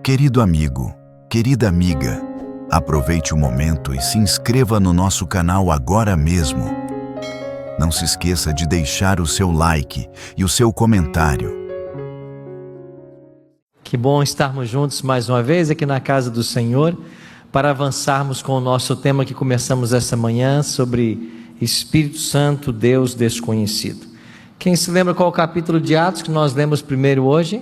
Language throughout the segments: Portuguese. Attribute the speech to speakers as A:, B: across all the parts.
A: Querido amigo, querida amiga, aproveite o momento e se inscreva no nosso canal agora mesmo. Não se esqueça de deixar o seu like e o seu comentário.
B: Que bom estarmos juntos mais uma vez aqui na casa do Senhor, para avançarmos com o nosso tema que começamos essa manhã sobre Espírito Santo, Deus desconhecido. Quem se lembra qual o capítulo de Atos que nós lemos primeiro hoje?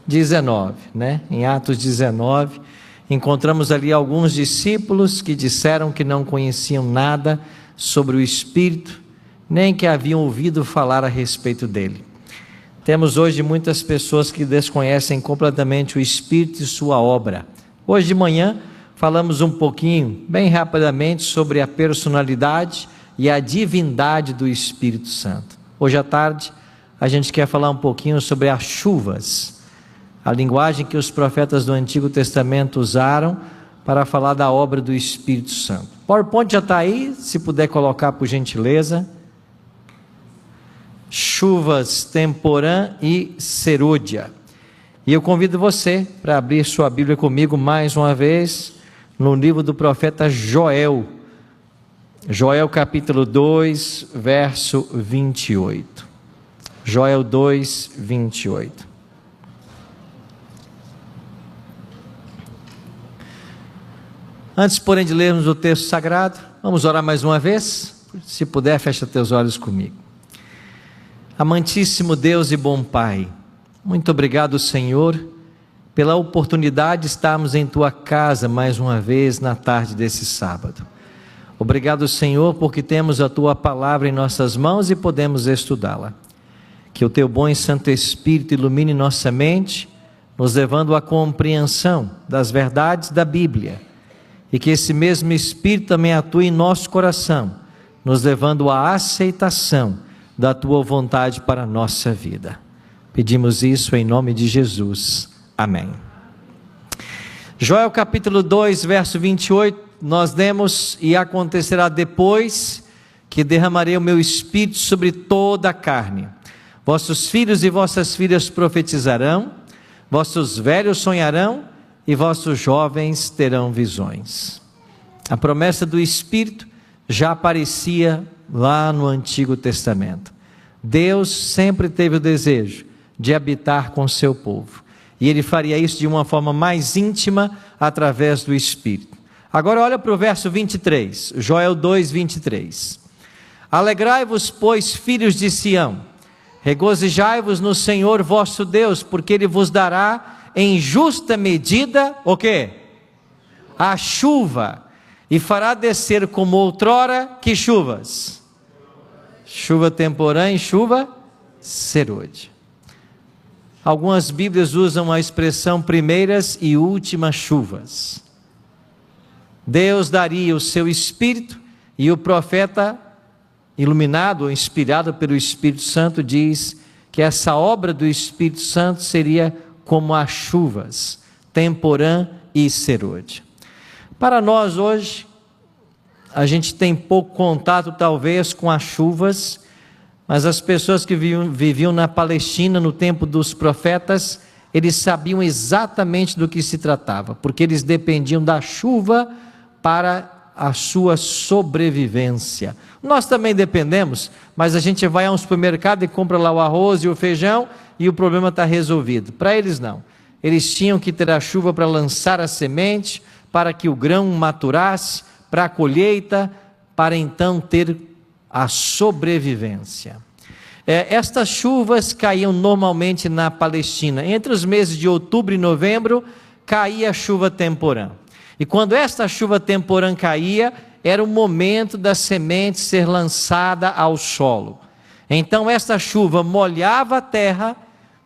B: 19, né? Em Atos 19, encontramos ali alguns discípulos que disseram que não conheciam nada sobre o Espírito, nem que haviam ouvido falar a respeito dele. Temos hoje muitas pessoas que desconhecem completamente o Espírito e sua obra. Hoje de manhã falamos um pouquinho, bem rapidamente, sobre a personalidade e a divindade do Espírito Santo. Hoje à tarde a gente quer falar um pouquinho sobre as chuvas, a linguagem que os profetas do Antigo Testamento usaram para falar da obra do Espírito Santo. O PowerPoint já está aí, se puder colocar por gentileza. Chuvas, temporã e serôdia. E eu convido você para abrir sua Bíblia comigo mais uma vez no livro do profeta Joel. Joel capítulo 2, verso 28. Joel 2, 28. Antes, porém, de lermos o texto sagrado, vamos orar mais uma vez? Se puder, fecha teus olhos comigo. Amantíssimo Deus e bom Pai, muito obrigado, Senhor, pela oportunidade de estarmos em Tua casa mais uma vez na tarde desse sábado. Obrigado, Senhor, porque temos a Tua palavra em nossas mãos e podemos estudá-la. Que o Teu bom e Santo Espírito ilumine nossa mente, nos levando à compreensão das verdades da Bíblia, e que esse mesmo Espírito também atue em nosso coração, nos levando à aceitação da Tua vontade para a nossa vida. Pedimos isso em nome de Jesus. Amém. Joel capítulo 2, verso 28, nós lemos: e acontecerá depois que derramarei o meu Espírito sobre toda a carne. Vossos filhos e vossas filhas profetizarão, vossos velhos sonharão, e vossos jovens terão visões. A promessa do Espírito já aparecia lá no Antigo Testamento. Deus sempre teve o desejo de habitar com seu povo, e Ele faria isso de uma forma mais íntima através do Espírito. Agora olha para o verso 23, Joel 2, 23. Alegrai-vos, pois, filhos de Sião, regozijai-vos no Senhor vosso Deus, porque Ele vos dará em justa medida, o quê? A chuva, e fará descer como outrora, que chuvas? Chuva temporã e chuva serôdia. Algumas Bíblias usam a expressão primeiras e últimas chuvas. Deus daria o seu Espírito, e o profeta, iluminado ou inspirado pelo Espírito Santo, diz que essa obra do Espírito Santo seria como as chuvas, temporã e serôdia. Para nós hoje, a gente tem pouco contato talvez com as chuvas, mas as pessoas que viviam na Palestina no tempo dos profetas, eles sabiam exatamente do que se tratava, porque eles dependiam da chuva para a sua sobrevivência. Nós também dependemos, mas a gente vai a um supermercado e compra lá o arroz e o feijão e o problema está resolvido. Para eles não. Eles tinham que ter a chuva para lançar a semente, para que o grão maturasse, para a colheita, para então ter a sobrevivência. Estas chuvas caíam normalmente na Palestina. Entre os meses de outubro e novembro, caía a chuva temporã. E quando esta chuva temporã caía, era o momento da semente ser lançada ao solo. Então esta chuva molhava a terra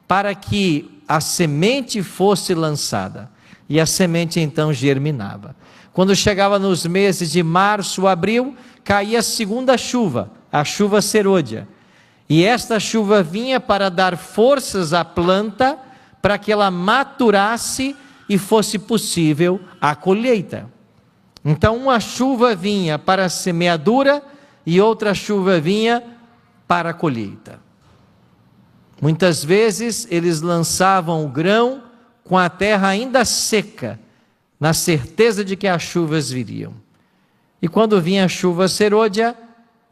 B: para que a semente fosse lançada. E a semente então germinava. Quando chegava nos meses de março, abril, caía a segunda chuva, a chuva serôdia. E esta chuva vinha para dar forças à planta, para que ela maturasse e fosse possível a colheita. Então uma chuva vinha para a semeadura e outra chuva vinha para a colheita. Muitas vezes eles lançavam o grão com a terra ainda seca, na certeza de que as chuvas viriam. E quando vinha a chuva serôdia,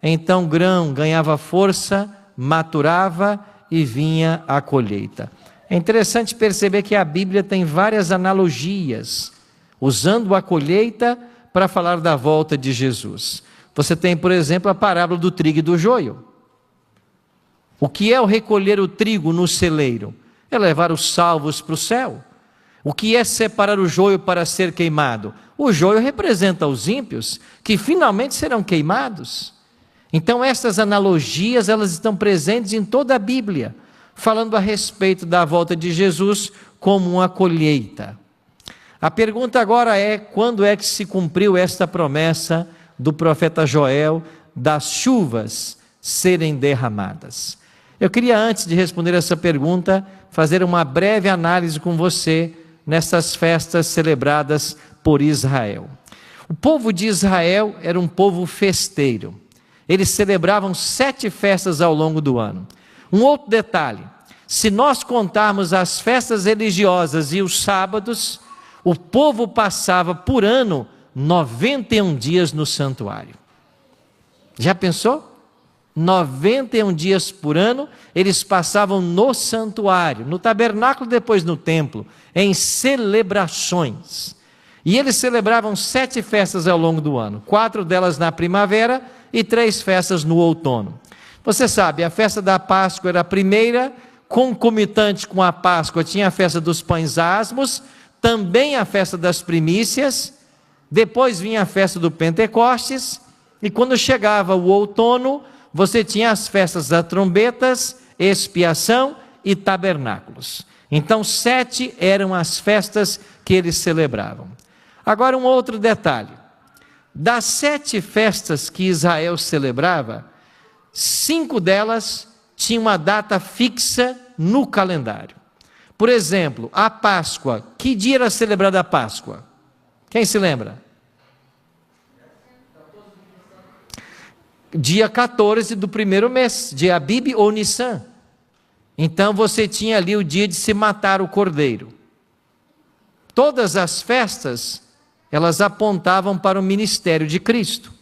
B: então o grão ganhava força, maturava e vinha a colheita. É interessante perceber que a Bíblia tem várias analogias, usando a colheita para falar da volta de Jesus. Você tem, por exemplo, a parábola do trigo e do joio. O que é o recolher o trigo no celeiro? É levar os salvos para o céu. O que é separar o joio para ser queimado? O joio representa os ímpios, que finalmente serão queimados. Então essas analogias, elas estão presentes em toda a Bíblia, falando a respeito da volta de Jesus como uma colheita. A pergunta agora é, quando é que se cumpriu esta promessa do profeta Joel, das chuvas serem derramadas? Eu queria, antes de responder essa pergunta, fazer uma breve análise com você nessas festas celebradas por Israel. O povo de Israel era um povo festeiro. Eles celebravam 7 festas ao longo do ano. Um outro detalhe, se nós contarmos as festas religiosas e os sábados, o povo passava por ano 91 dias no santuário. Já pensou? 91 dias por ano, eles passavam no santuário, no tabernáculo, depois no templo, em celebrações. E eles celebravam 7 festas ao longo do ano, 4 delas na primavera e 3 festas no outono. Você sabe, a festa da Páscoa era a primeira, concomitante com a Páscoa tinha a festa dos pães asmos, também a festa das primícias, depois vinha a festa do Pentecostes, e quando chegava o outono, você tinha as festas das trombetas, expiação e tabernáculos. Então 7 eram as festas que eles celebravam. Agora um outro detalhe, das 7 festas que Israel celebrava, 5 delas tinham uma data fixa no calendário. Por exemplo, a Páscoa, que dia era celebrada a Páscoa? Quem se lembra? Dia 14 do primeiro mês, de Abib ou Nissan. Então você tinha ali o dia de se matar o cordeiro. Todas as festas, elas apontavam para o ministério de Cristo.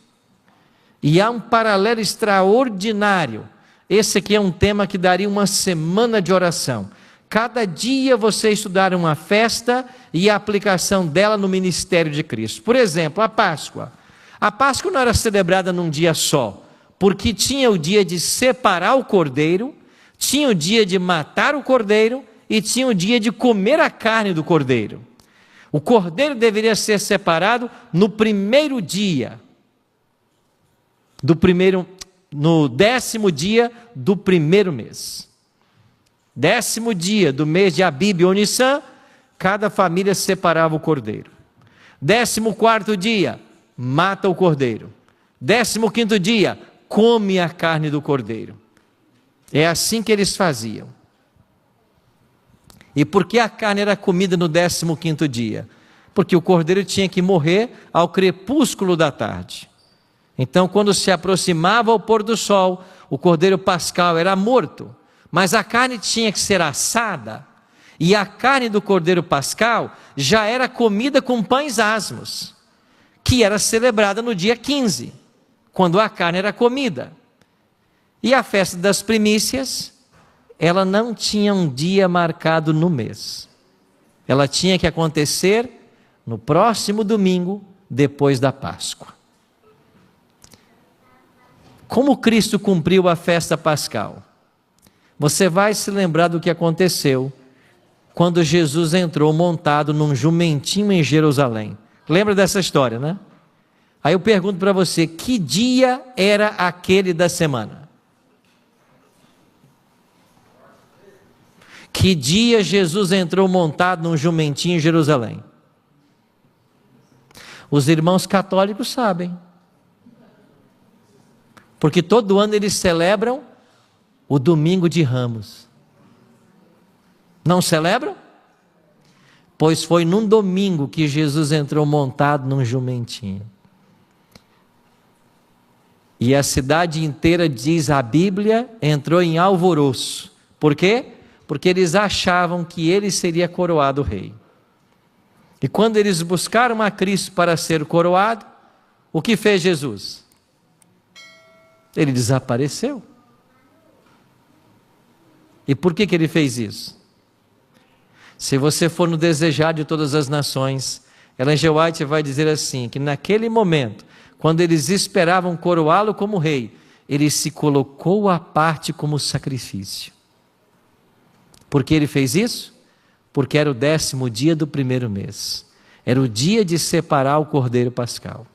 B: E há um paralelo extraordinário. Esse aqui é um tema que daria uma semana de oração. Cada dia você estudar uma festa e a aplicação dela no ministério de Cristo. Por exemplo, a Páscoa. A Páscoa não era celebrada num dia só, porque tinha o dia de separar o cordeiro, tinha o dia de matar o cordeiro e tinha o dia de comer a carne do cordeiro. O cordeiro deveria ser separado no primeiro dia, no 10º dia do primeiro mês. 10º dia do mês de Abib ou Nissan, cada família separava o cordeiro. 14º dia, mata o cordeiro. 15º dia, come a carne do cordeiro. É assim que eles faziam. E por que a carne era comida no 15º dia? Porque o cordeiro tinha que morrer ao crepúsculo da tarde. Então, quando se aproximava o pôr do sol, o cordeiro pascal era morto, mas a carne tinha que ser assada, e a carne do cordeiro pascal já era comida com pães asmos, que era celebrada no dia 15, quando a carne era comida. E a festa das primícias, ela não tinha um dia marcado no mês. Ela tinha que acontecer no próximo domingo, depois da Páscoa. Como Cristo cumpriu a festa pascal? Você vai se lembrar do que aconteceu quando Jesus entrou montado num jumentinho em Jerusalém. Lembra dessa história, né? Aí eu pergunto para você, que dia era aquele da semana? Que dia Jesus entrou montado num jumentinho em Jerusalém? Os irmãos católicos sabem. Porque todo ano eles celebram o Domingo de Ramos. Não celebram? Pois foi num domingo que Jesus entrou montado num jumentinho. E a cidade inteira, diz a Bíblia, entrou em alvoroço. Por quê? Porque eles achavam que ele seria coroado rei. E quando eles buscaram a Cristo para ser coroado, o que fez Jesus? Ele desapareceu. E por que ele fez isso? Se você for no Desejado de Todas as Nações, Ellen G. White vai dizer assim, que naquele momento, quando eles esperavam coroá-lo como rei, ele se colocou à parte como sacrifício. Por que ele fez isso? Porque era o 10º dia do primeiro mês. Era o dia de separar o Cordeiro Pascal.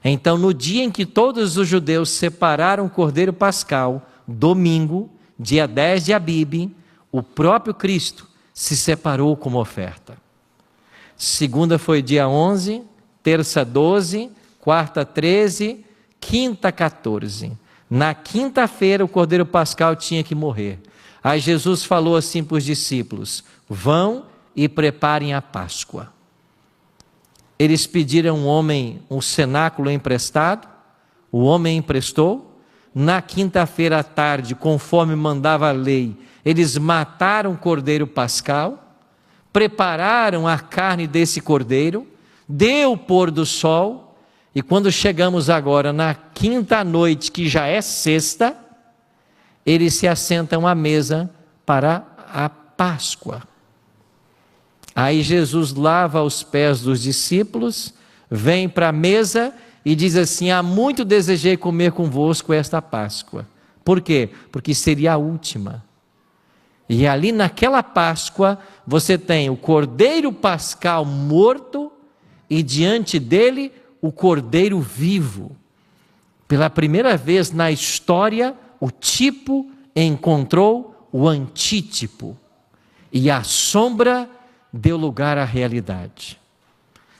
B: Então, no dia em que todos os judeus separaram o Cordeiro Pascal, domingo, dia 10 de Abib, o próprio Cristo se separou como oferta. Segunda foi dia 11, terça 12, quarta 13, quinta 14. Na quinta-feira o Cordeiro Pascal tinha que morrer. Aí Jesus falou assim para os discípulos: vão e preparem a Páscoa. Eles pediram um cenáculo emprestado, o homem emprestou. Na quinta-feira à tarde, conforme mandava a lei, eles mataram o Cordeiro Pascal, prepararam a carne desse cordeiro, deu o pôr do sol, e quando chegamos agora na quinta noite, que já é sexta, eles se assentam à mesa para a Páscoa. Aí Jesus lava os pés dos discípulos, vem para a mesa e diz assim: há muito desejei comer convosco esta Páscoa. Por quê? Porque seria a última. E ali naquela Páscoa, você tem o Cordeiro Pascal morto e diante dele o Cordeiro vivo. Pela primeira vez na história, o tipo encontrou o antítipo. E a sombra deu lugar à realidade.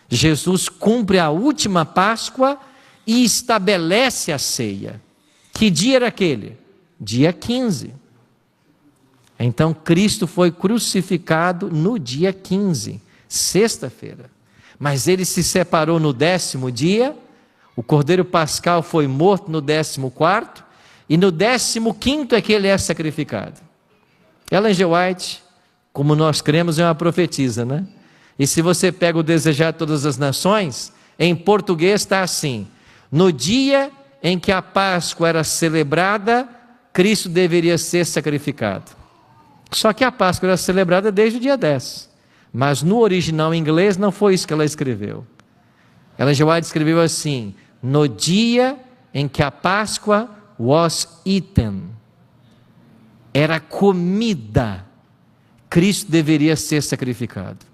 B: Jesus cumpre a última Páscoa e estabelece a ceia. Que dia era aquele? Dia 15. Então Cristo foi crucificado no dia 15, sexta-feira. Mas ele se separou no 10º dia, o Cordeiro Pascal foi morto no 14º, e no 15º é que ele é sacrificado. Ellen G. White, como nós cremos, é uma profetisa, né? E se você pega o Desejado de Todas as Nações, em português está assim: no dia em que a Páscoa era celebrada, Cristo deveria ser sacrificado. Só que a Páscoa era celebrada desde o dia 10. Mas no original em inglês não foi isso que ela escreveu. Ellen G. White escreveu assim: no dia em que a Páscoa was eaten, era comida, Cristo deveria ser sacrificado.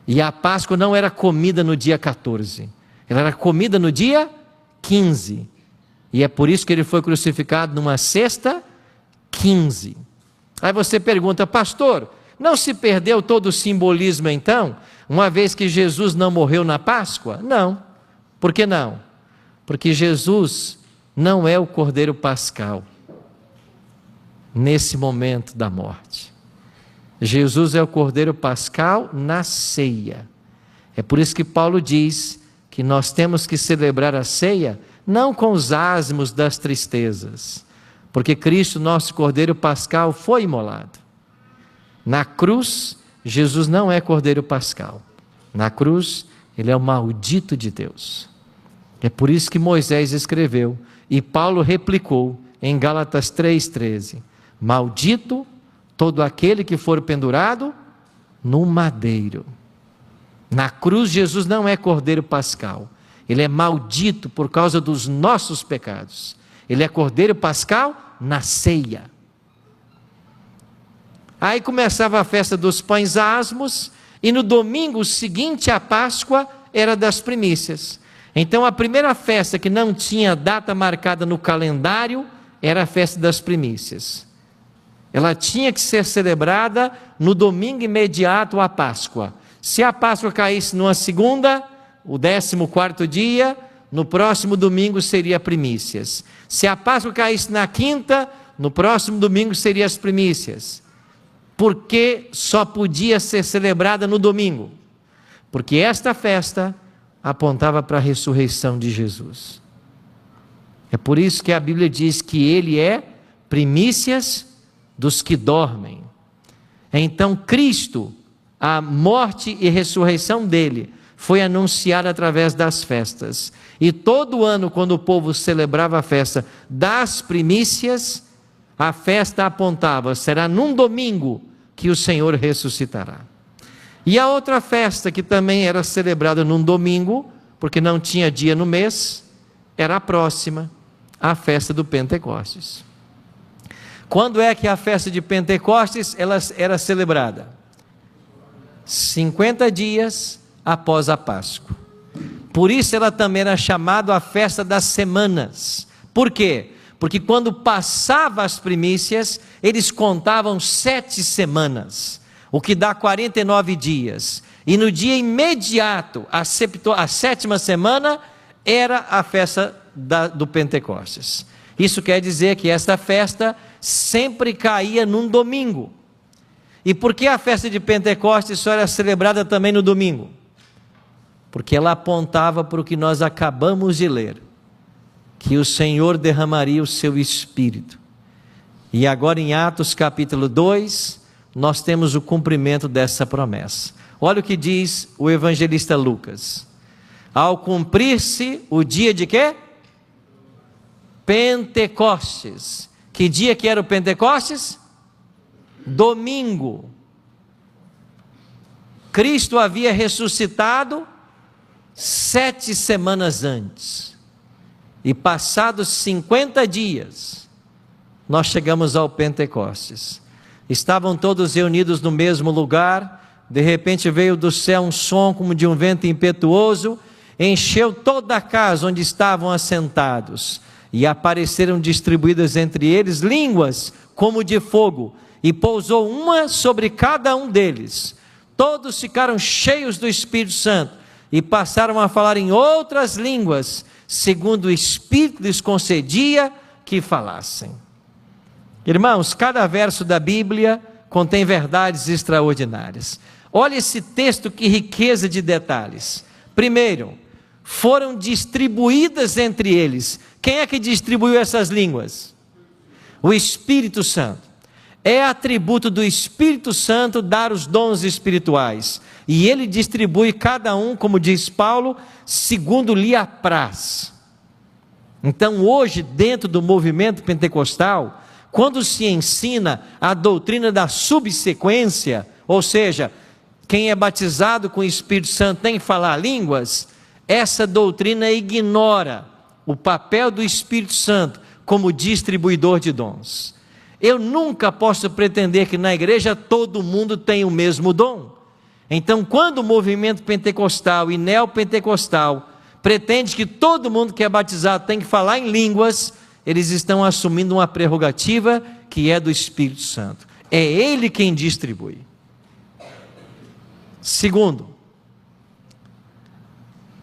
B: E a Páscoa não era comida no dia 14, ela era comida no dia 15. E é por isso que ele foi crucificado numa sexta 15. Aí você pergunta: pastor, não se perdeu todo o simbolismo então, uma vez que Jesus não morreu na Páscoa? Não. Por que não? Porque Jesus não é o Cordeiro Pascal nesse momento da morte. Jesus é o Cordeiro Pascal na ceia. É por isso que Paulo diz que nós temos que celebrar a ceia não com os asmos das tristezas, porque Cristo, nosso Cordeiro Pascal, foi imolado. Na cruz, Jesus não é Cordeiro Pascal. Na cruz, ele é o maldito de Deus. É por isso que Moisés escreveu, e Paulo replicou em Gálatas 3,13: maldito todo aquele que for pendurado no madeiro. Na cruz, Jesus não é Cordeiro Pascal. Ele é maldito por causa dos nossos pecados. Ele é Cordeiro Pascal na ceia. Aí começava a festa dos pães asmos, e no domingo seguinte à Páscoa era das primícias. Então a primeira festa que não tinha data marcada no calendário era a festa das primícias. Ela tinha que ser celebrada no domingo imediato à Páscoa. Se a Páscoa caísse numa segunda, o 14º dia, no próximo domingo seria primícias. Se a Páscoa caísse na quinta, no próximo domingo seria as primícias. Por que só podia ser celebrada no domingo? Porque esta festa apontava para a ressurreição de Jesus. É por isso que a Bíblia diz que ele é primícias dos que dormem. Então Cristo, a morte e ressurreição dele, foi anunciada através das festas. E todo ano, quando o povo celebrava a festa das primícias, a festa apontava, será num domingo que o Senhor ressuscitará. E a outra festa que também era celebrada num domingo, porque não tinha dia no mês, era a próxima, a festa do Pentecostes. Quando é que a festa de Pentecostes ela era celebrada? 50 dias após a Páscoa. Por isso ela também era chamada a festa das semanas. Por quê? Porque quando passava as primícias, eles contavam 7 semanas, o que dá 49 dias. E no dia imediato, a 7ª semana, era a festa do Pentecostes. Isso quer dizer que esta festa sempre caía num domingo. E por que a festa de Pentecostes só era celebrada também no domingo? Porque ela apontava para o que nós acabamos de ler, que o Senhor derramaria o seu Espírito. E agora em Atos capítulo 2, nós temos o cumprimento dessa promessa. Olha o que diz o evangelista Lucas. Ao cumprir-se o dia de quê? Pentecostes. Que dia que era o Pentecostes? Domingo. Cristo havia ressuscitado 7 semanas antes. E passados 50 dias, nós chegamos ao Pentecostes. Estavam todos reunidos no mesmo lugar. De repente veio do céu um som como de um vento impetuoso, encheu toda a casa onde estavam assentados, e apareceram distribuídas entre eles línguas como de fogo, e pousou uma sobre cada um deles. Todos ficaram cheios do Espírito Santo, e passaram a falar em outras línguas, segundo o Espírito lhes concedia que falassem. Irmãos, cada verso da Bíblia contém verdades extraordinárias. Olha esse texto, que riqueza de detalhes. Primeiro, foram distribuídas entre eles. Quem é que distribuiu essas línguas? O Espírito Santo. É atributo do Espírito Santo dar os dons espirituais. E ele distribui cada um, como diz Paulo, segundo lhe apraz. Então hoje, dentro do movimento pentecostal, quando se ensina a doutrina da subsequência, ou seja, quem é batizado com o Espírito Santo tem que falar línguas, essa doutrina ignora o papel do Espírito Santo como distribuidor de dons. Eu nunca posso pretender que na igreja todo mundo tem o mesmo dom. Então, quando o movimento pentecostal e neopentecostal pretende que todo mundo que é batizado tem que falar em línguas, eles estão assumindo uma prerrogativa que é do Espírito Santo. É Ele quem distribui. Segundo,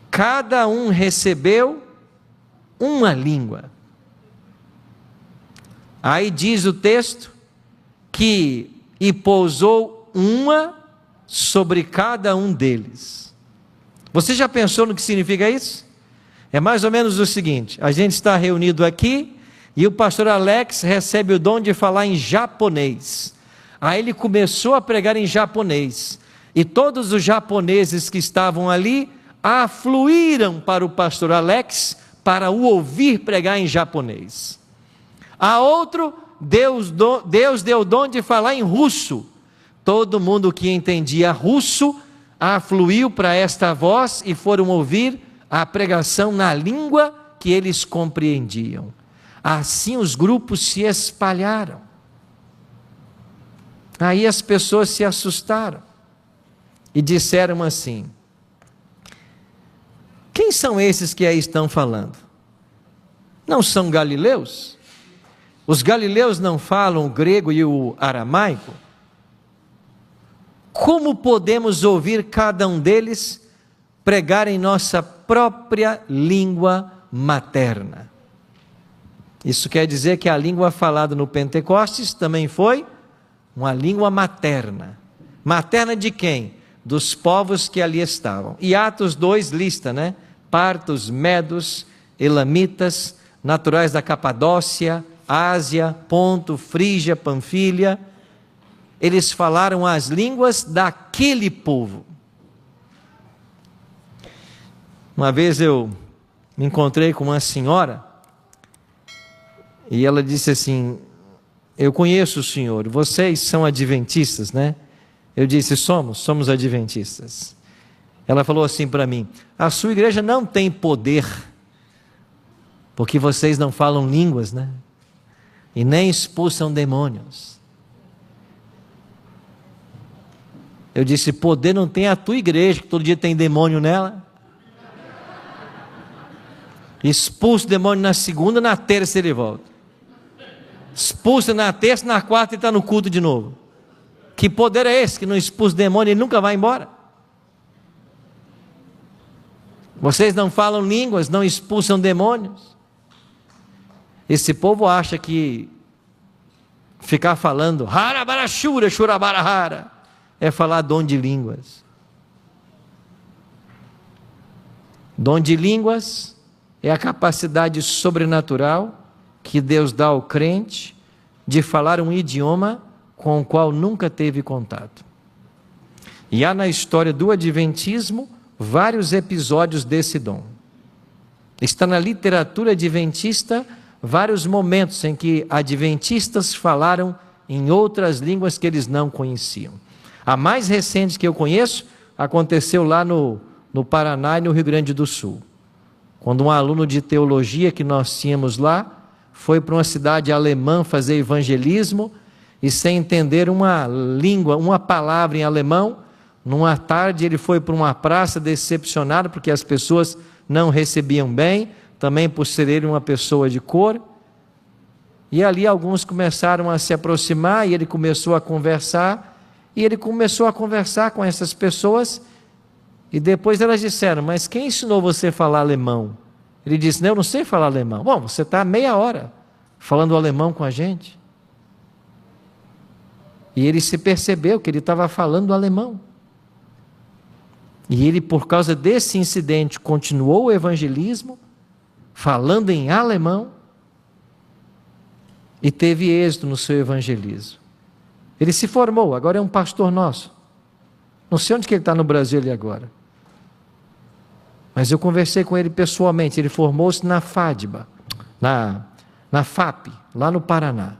B: cada um recebeu uma língua. Aí diz o texto que e pousou uma sobre cada um deles. Você já pensou no que significa isso? É mais ou menos o seguinte: a gente está reunido aqui e o pastor Alex recebe o dom de falar em japonês. Aí ele começou a pregar em japonês, e todos os japoneses que estavam ali afluíram para o pastor Alex para o ouvir pregar em japonês. A outro, Deus deu o dom de falar em russo. Todo mundo que entendia russo afluiu para esta voz e foram ouvir a pregação na língua que eles compreendiam. Assim os grupos se espalharam. Aí as pessoas se assustaram e disseram assim: quem são esses que aí estão falando? Não são galileus? Os galileus não falam o grego e o aramaico? Como podemos ouvir cada um deles pregar em nossa própria língua materna? Isso quer dizer que a língua falada no Pentecostes também foi uma língua materna. Materna de quem? Dos povos que ali estavam. E Atos 2 lista, né? Partos, medos, elamitas, naturais da Capadócia, Ásia, Ponto, Frígia, Panfilha. eles falaram as línguas daquele povo. Uma vez eu me encontrei com uma senhora, e ela disse assim: eu conheço o senhor, vocês são adventistas, né? Eu disse: somos adventistas. Ela falou assim para mim: a sua igreja não tem poder, porque vocês não falam línguas, né? E nem expulsam demônios. Eu disse: poder não tem a tua igreja, que todo dia tem demônio nela. Expulsa o demônio na segunda, na terça ele volta. Expulsa na terça, na quarta ele está no culto de novo. Que poder é esse que não expulsa o demônio e ele nunca vai embora? Vocês não falam línguas, não expulsam demônios. Esse povo acha que ficar falando harabarashura, shurabarahara é falar dom de línguas. Dom de línguas é a capacidade sobrenatural que Deus dá ao crente de falar um idioma com o qual nunca teve contato. E há na história do adventismo vários episódios desse dom. Está na literatura adventista vários momentos em que adventistas falaram em outras línguas que eles não conheciam. A mais recente que eu conheço aconteceu lá no Paraná e no Rio Grande do Sul. Quando um aluno de teologia que nós tínhamos lá foi para uma cidade alemã fazer evangelismo e, sem entender uma língua, uma palavra em alemão, numa tarde ele foi para uma praça decepcionado porque as pessoas não recebiam bem, também por ser ele uma pessoa de cor. E ali alguns começaram a se aproximar e ele começou a conversar. E ele começou a conversar com essas pessoas. E depois elas disseram: mas quem ensinou você a falar alemão? Ele disse: não, eu não sei falar alemão. Bom, você está meia hora falando alemão com a gente. E ele se percebeu que ele estava falando alemão. E ele, por causa desse incidente, continuou o evangelismo, falando em alemão, e teve êxito no seu evangelismo. Ele se formou, agora é um pastor nosso. Não sei onde que ele está no Brasil ali agora. Mas eu conversei com ele pessoalmente. Ele formou-se na FADBA, na FAP, lá no Paraná.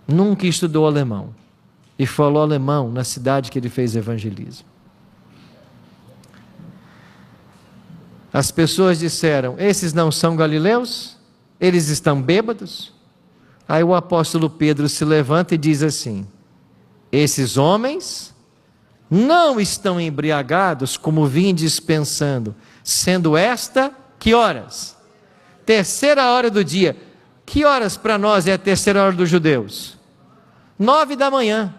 B: Nunca estudou alemão. E falou alemão na cidade que ele fez evangelismo. As pessoas disseram: esses não são galileus? Eles estão bêbados? Aí o apóstolo Pedro se levanta e diz assim: esses homens não estão embriagados como vindes pensando, sendo esta, que horas? Terceira hora do dia. Que horas para nós é a terceira hora dos judeus? 9 da manhã.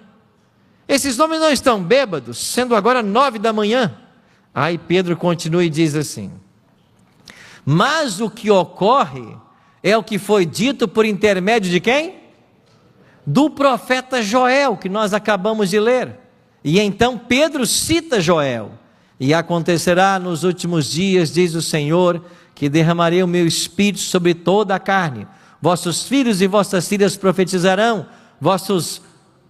B: Esses homens não estão bêbados, sendo agora 9 da manhã. Aí Pedro continua e diz assim: mas o que ocorre é o que foi dito por intermédio de quem? Do profeta Joel, que nós acabamos de ler. E então Pedro cita Joel: e acontecerá nos últimos dias, diz o Senhor, que derramarei o meu espírito sobre toda a carne. Vossos filhos e vossas filhas profetizarão, vossos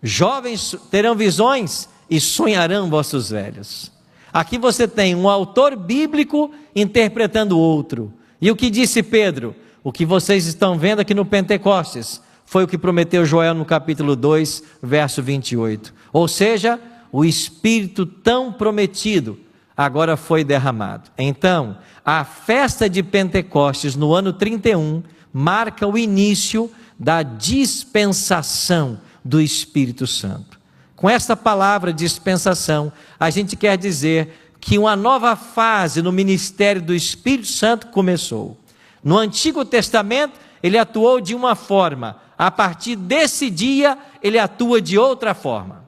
B: jovens terão visões e sonharão vossos velhos. Aqui você tem um autor bíblico interpretando outro. E o que disse Pedro? O que vocês estão vendo aqui no Pentecostes foi o que prometeu Joel no capítulo 2, verso 28. Ou seja, o Espírito tão prometido agora foi derramado. Então, a festa de Pentecostes no ano 31 marca o início da dispensação do Espírito Santo. Com essa palavra dispensação, a gente quer dizer que uma nova fase no ministério do Espírito Santo começou. No Antigo Testamento, ele atuou de uma forma. A partir desse dia, ele atua de outra forma.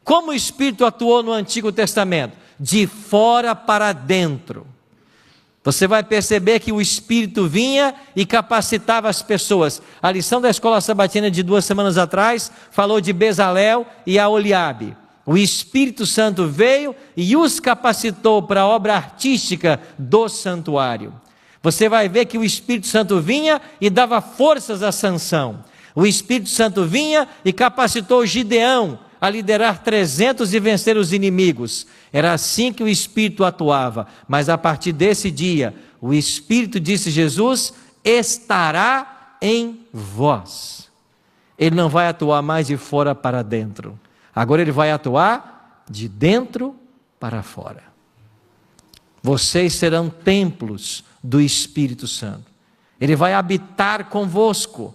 B: Como o Espírito atuou no Antigo Testamento? De fora para dentro. Você vai perceber que o Espírito vinha e capacitava as pessoas. A lição da Escola Sabatina de 2 semanas atrás falou de Bezalel e Aholiabe. O Espírito Santo veio e os capacitou para a obra artística do santuário. Você vai ver que o Espírito Santo vinha e dava forças a Sansão. O Espírito Santo vinha e capacitou Gideão a liderar 300 e vencer os inimigos. Era assim que o Espírito atuava. Mas a partir desse dia, o Espírito, disse Jesus, estará em vós. Ele não vai atuar mais de fora para dentro. Agora ele vai atuar de dentro para fora. Vocês serão templos do Espírito Santo. Ele vai habitar convosco.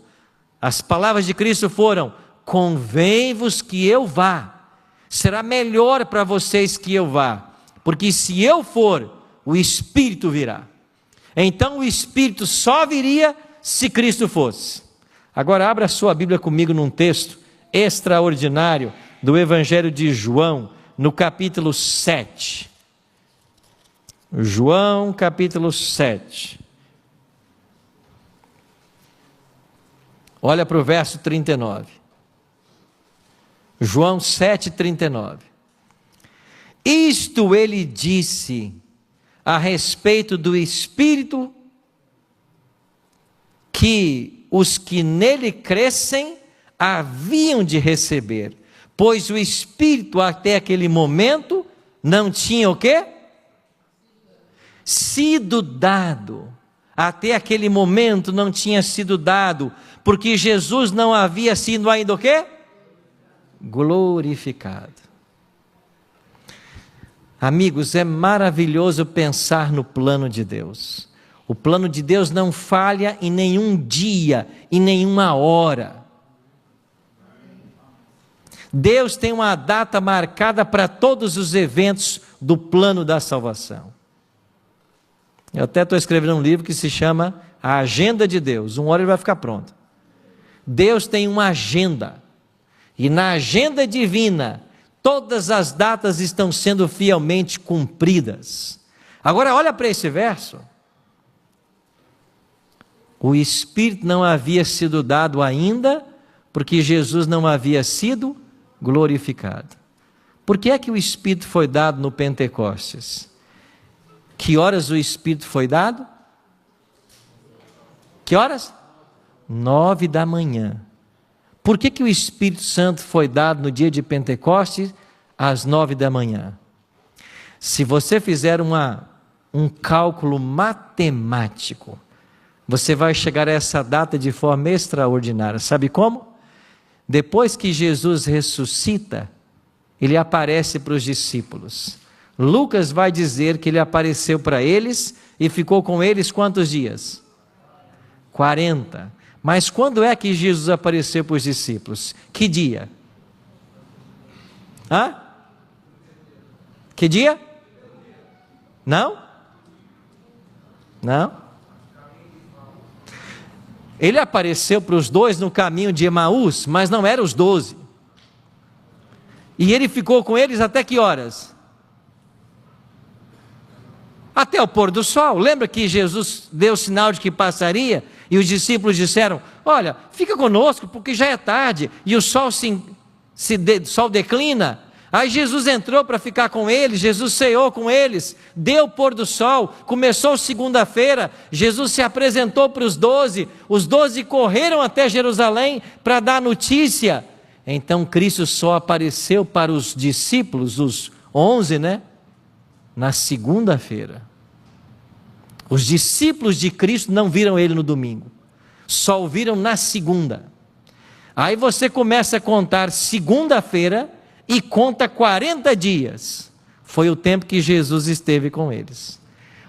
B: As palavras de Cristo foram: convém-vos que eu vá. Será melhor para vocês que eu vá, porque se eu for, o Espírito virá. Então o Espírito só viria se Cristo fosse. Agora abra sua Bíblia comigo num texto extraordinário do Evangelho de João, no capítulo 7. João, capítulo 7. Olha para o verso 39. João 7,39. Isto ele disse a respeito do Espírito, que os que nele crescem haviam de receber, pois o Espírito até aquele momento não tinha o quê? Sido dado. Até aquele momento não tinha sido dado, porque Jesus não havia sido ainda o quê? Glorificado. Amigos, é maravilhoso pensar no plano de Deus. O plano de Deus não falha em nenhum dia, em nenhuma hora. Deus tem uma data marcada para todos os eventos do plano da salvação. Eu até estou escrevendo um livro que se chama A Agenda de Deus. Uma hora ele vai ficar pronto. Deus tem uma agenda. E na agenda divina, todas as datas estão sendo fielmente cumpridas. Agora olha para esse verso. O Espírito não havia sido dado ainda, porque Jesus não havia sido glorificado. Por que é que o Espírito foi dado no Pentecostes? Que horas o Espírito foi dado? Que horas? 9 da manhã. Por que o Espírito Santo foi dado no dia de Pentecostes às 9 da manhã? Se você fizer um cálculo matemático, você vai chegar a essa data de forma extraordinária. Sabe como? Depois que Jesus ressuscita, ele aparece para os discípulos. Lucas vai dizer que ele apareceu para eles e ficou com eles quantos dias? 40. Mas quando é que Jesus apareceu para os discípulos? Que dia? Hã? Que dia? Não? Não? Ele apareceu para os 12 no caminho de Emaús, mas não eram os 12. E ele ficou com eles até que horas? Até o pôr do sol. Lembra que Jesus deu sinal de que passaria? E os discípulos disseram: olha, fica conosco porque já é tarde e o sol sol declina. Aí Jesus entrou para ficar com eles, Jesus ceou com eles, deu o pôr do sol, começou segunda-feira, Jesus se apresentou para os 12 correram até Jerusalém para dar notícia. Então Cristo só apareceu para os discípulos, os 11, na segunda-feira. Os discípulos de Cristo não viram ele no domingo, só o viram na segunda. Aí você começa a contar segunda-feira e conta 40 dias. Foi o tempo que Jesus esteve com eles.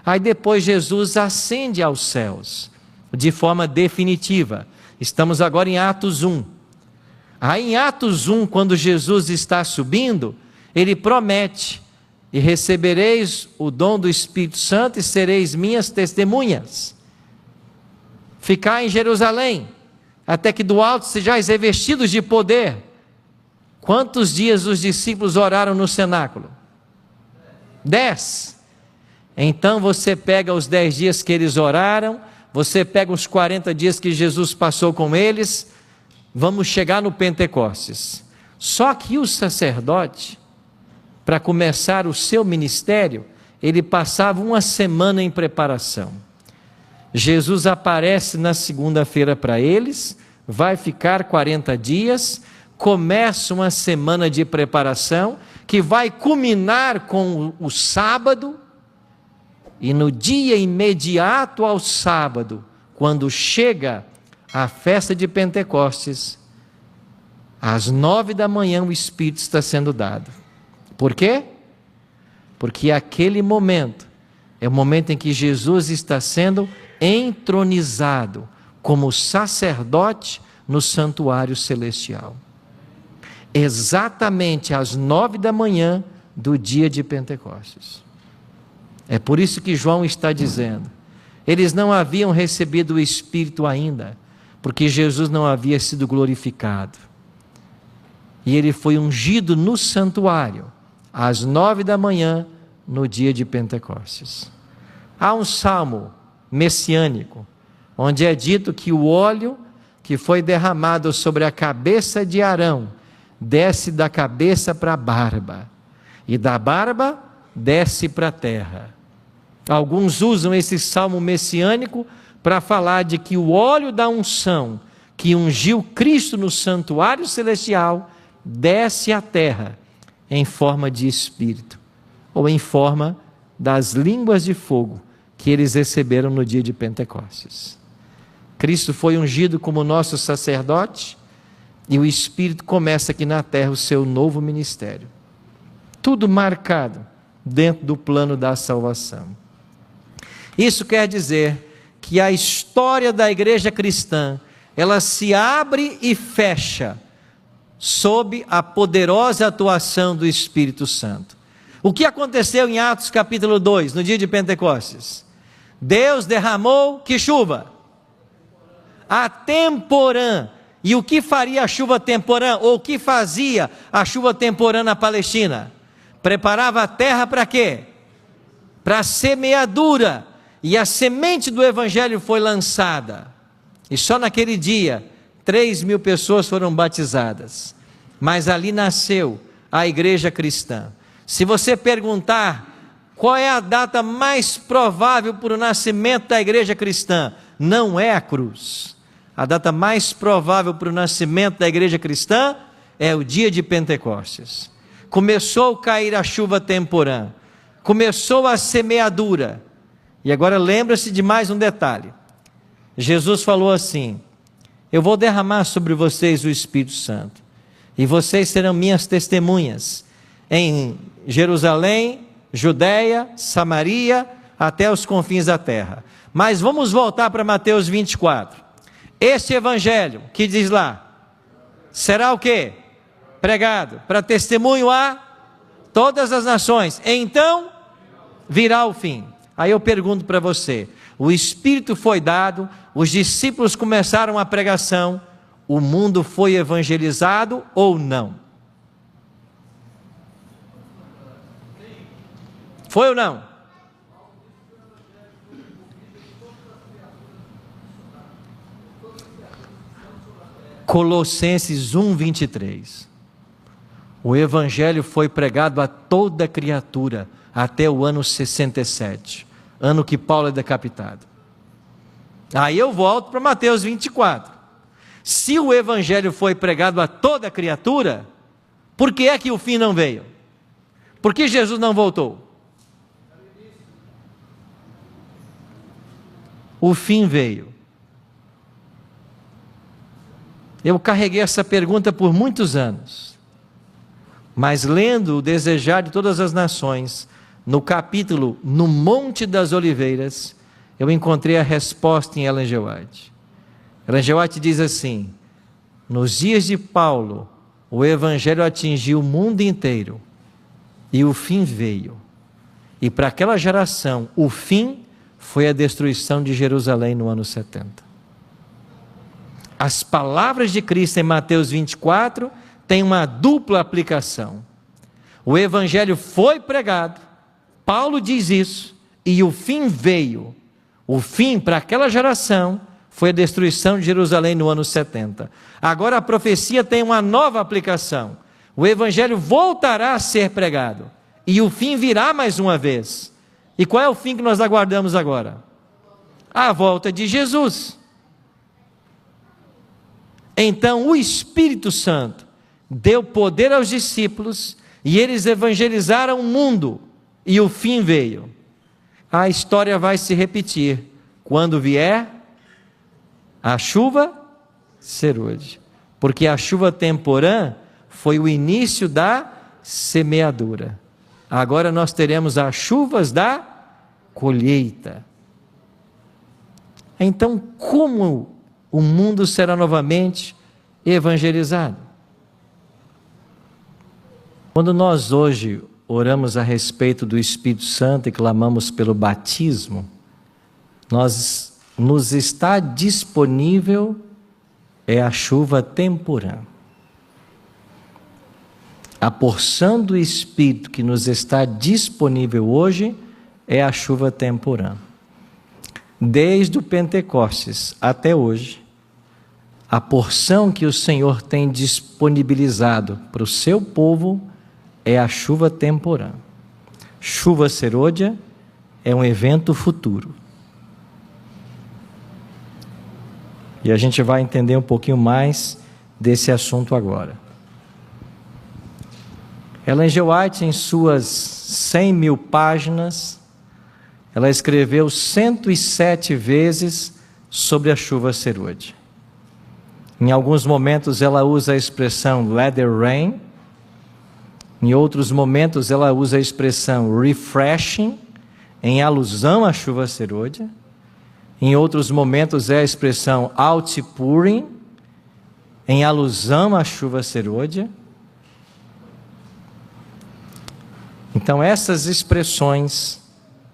B: Aí depois Jesus ascende aos céus, de forma definitiva. Estamos agora em Atos 1. Aí em Atos 1, quando Jesus está subindo, ele promete: e recebereis o dom do Espírito Santo e sereis minhas testemunhas. Ficai em Jerusalém, até que do alto sejais revestidos de poder. Quantos dias os discípulos oraram no cenáculo? 10. Então você pega os 10 dias que eles oraram, você pega os 40 dias que Jesus passou com eles, vamos chegar no Pentecostes. Só que o sacerdote, para começar o seu ministério, ele passava uma semana em preparação. Jesus aparece na segunda-feira para eles, vai ficar 40 dias, começa uma semana de preparação, que vai culminar com o sábado, e no dia imediato ao sábado, quando chega a festa de Pentecostes, às 9 da manhã o Espírito está sendo dado. Por quê? Porque aquele momento é o momento em que Jesus está sendo entronizado como sacerdote no santuário celestial. Exatamente às 9 da manhã do dia de Pentecostes. É por isso que João está dizendo, eles não haviam recebido o Espírito ainda, porque Jesus não havia sido glorificado. E ele foi ungido no santuário, às 9 da manhã, no dia de Pentecostes. Há um salmo messiânico, onde é dito que o óleo que foi derramado sobre a cabeça de Arão, desce da cabeça para a barba, e da barba desce para a terra. Alguns usam esse salmo messiânico para falar de que o óleo da unção, que ungiu Cristo no santuário celestial, desce à terra em forma de Espírito, ou em forma das línguas de fogo que eles receberam no dia de Pentecostes. Cristo foi ungido como nosso sacerdote, e o Espírito começa aqui na terra o seu novo ministério. Tudo marcado dentro do plano da salvação. Isso quer dizer que a história da igreja cristã, ela se abre e fecha sob a poderosa atuação do Espírito Santo. O que aconteceu em Atos capítulo 2, no dia de Pentecostes? Deus derramou que chuva? A temporã. E o que faria a chuva temporã? Ou o que fazia a chuva temporã na Palestina? Preparava a terra para quê? Para a semeadura. E a semente do Evangelho foi lançada. E só naquele dia, 3.000 pessoas foram batizadas. Mas ali nasceu a igreja cristã. Se você perguntar qual é a data mais provável para o nascimento da igreja cristã, não é a cruz. A data mais provável para o nascimento da igreja cristã é o dia de Pentecostes. Começou a cair a chuva temporã, começou a semeadura. E agora lembra-se de mais um detalhe. Jesus falou assim: eu vou derramar sobre vocês o Espírito Santo, e vocês serão minhas testemunhas em Jerusalém, Judeia, Samaria, até os confins da terra. Mas vamos voltar para Mateus 24. Este evangelho, que diz lá, será o quê? Pregado para testemunho a todas as nações. Então virá o fim. Aí eu pergunto para você, o Espírito foi dado, os discípulos começaram a pregação, o mundo foi evangelizado ou não? Foi ou não? Colossenses 1:23. O Evangelho foi pregado a toda criatura até o ano 67, ano que Paulo é decapitado. Aí eu volto para Mateus 24. Se o Evangelho foi pregado a toda criatura, por que é que o fim não veio? Por que Jesus não voltou? O fim veio. Eu carreguei essa pergunta por muitos anos, mas lendo o Desejar de Todas as Nações, no capítulo No Monte das Oliveiras, eu encontrei a resposta em Ellen G. White. Ellen G. White diz assim: nos dias de Paulo, o Evangelho atingiu o mundo inteiro, e o fim veio. E para aquela geração, o fim foi a destruição de Jerusalém no ano 70. As palavras de Cristo em Mateus 24 têm uma dupla aplicação. O Evangelho foi pregado, Paulo diz isso, e o fim veio. O fim para aquela geração foi a destruição de Jerusalém no ano 70. Agora a profecia tem uma nova aplicação. O Evangelho voltará a ser pregado, e o fim virá mais uma vez. E qual é o fim que nós aguardamos agora? A volta de Jesus. Então o Espírito Santo deu poder aos discípulos e eles evangelizaram o mundo e o fim veio. A história vai se repetir. Quando vier a chuva serôdia, porque a chuva temporã foi o início da semeadura. Agora nós teremos as chuvas da colheita. Então, como o mundo será novamente evangelizado? Quando nós hoje oramos a respeito do Espírito Santo e clamamos pelo batismo, nos está disponível a chuva temporã. A porção do Espírito que nos está disponível hoje é a chuva temporã. Desde o Pentecostes até hoje, a porção que o Senhor tem disponibilizado para o seu povo é a chuva temporã. Chuva serôdia é um evento futuro. E a gente vai entender um pouquinho mais desse assunto agora. Ellen G. White, em suas 100.000 páginas, ela escreveu 107 vezes sobre a chuva serôdia. Em alguns momentos ela usa a expressão let it rain, em outros momentos ela usa a expressão refreshing, em alusão à chuva serôdia. Em outros momentos é a expressão outpouring, em alusão à chuva serôdia. Então essas expressões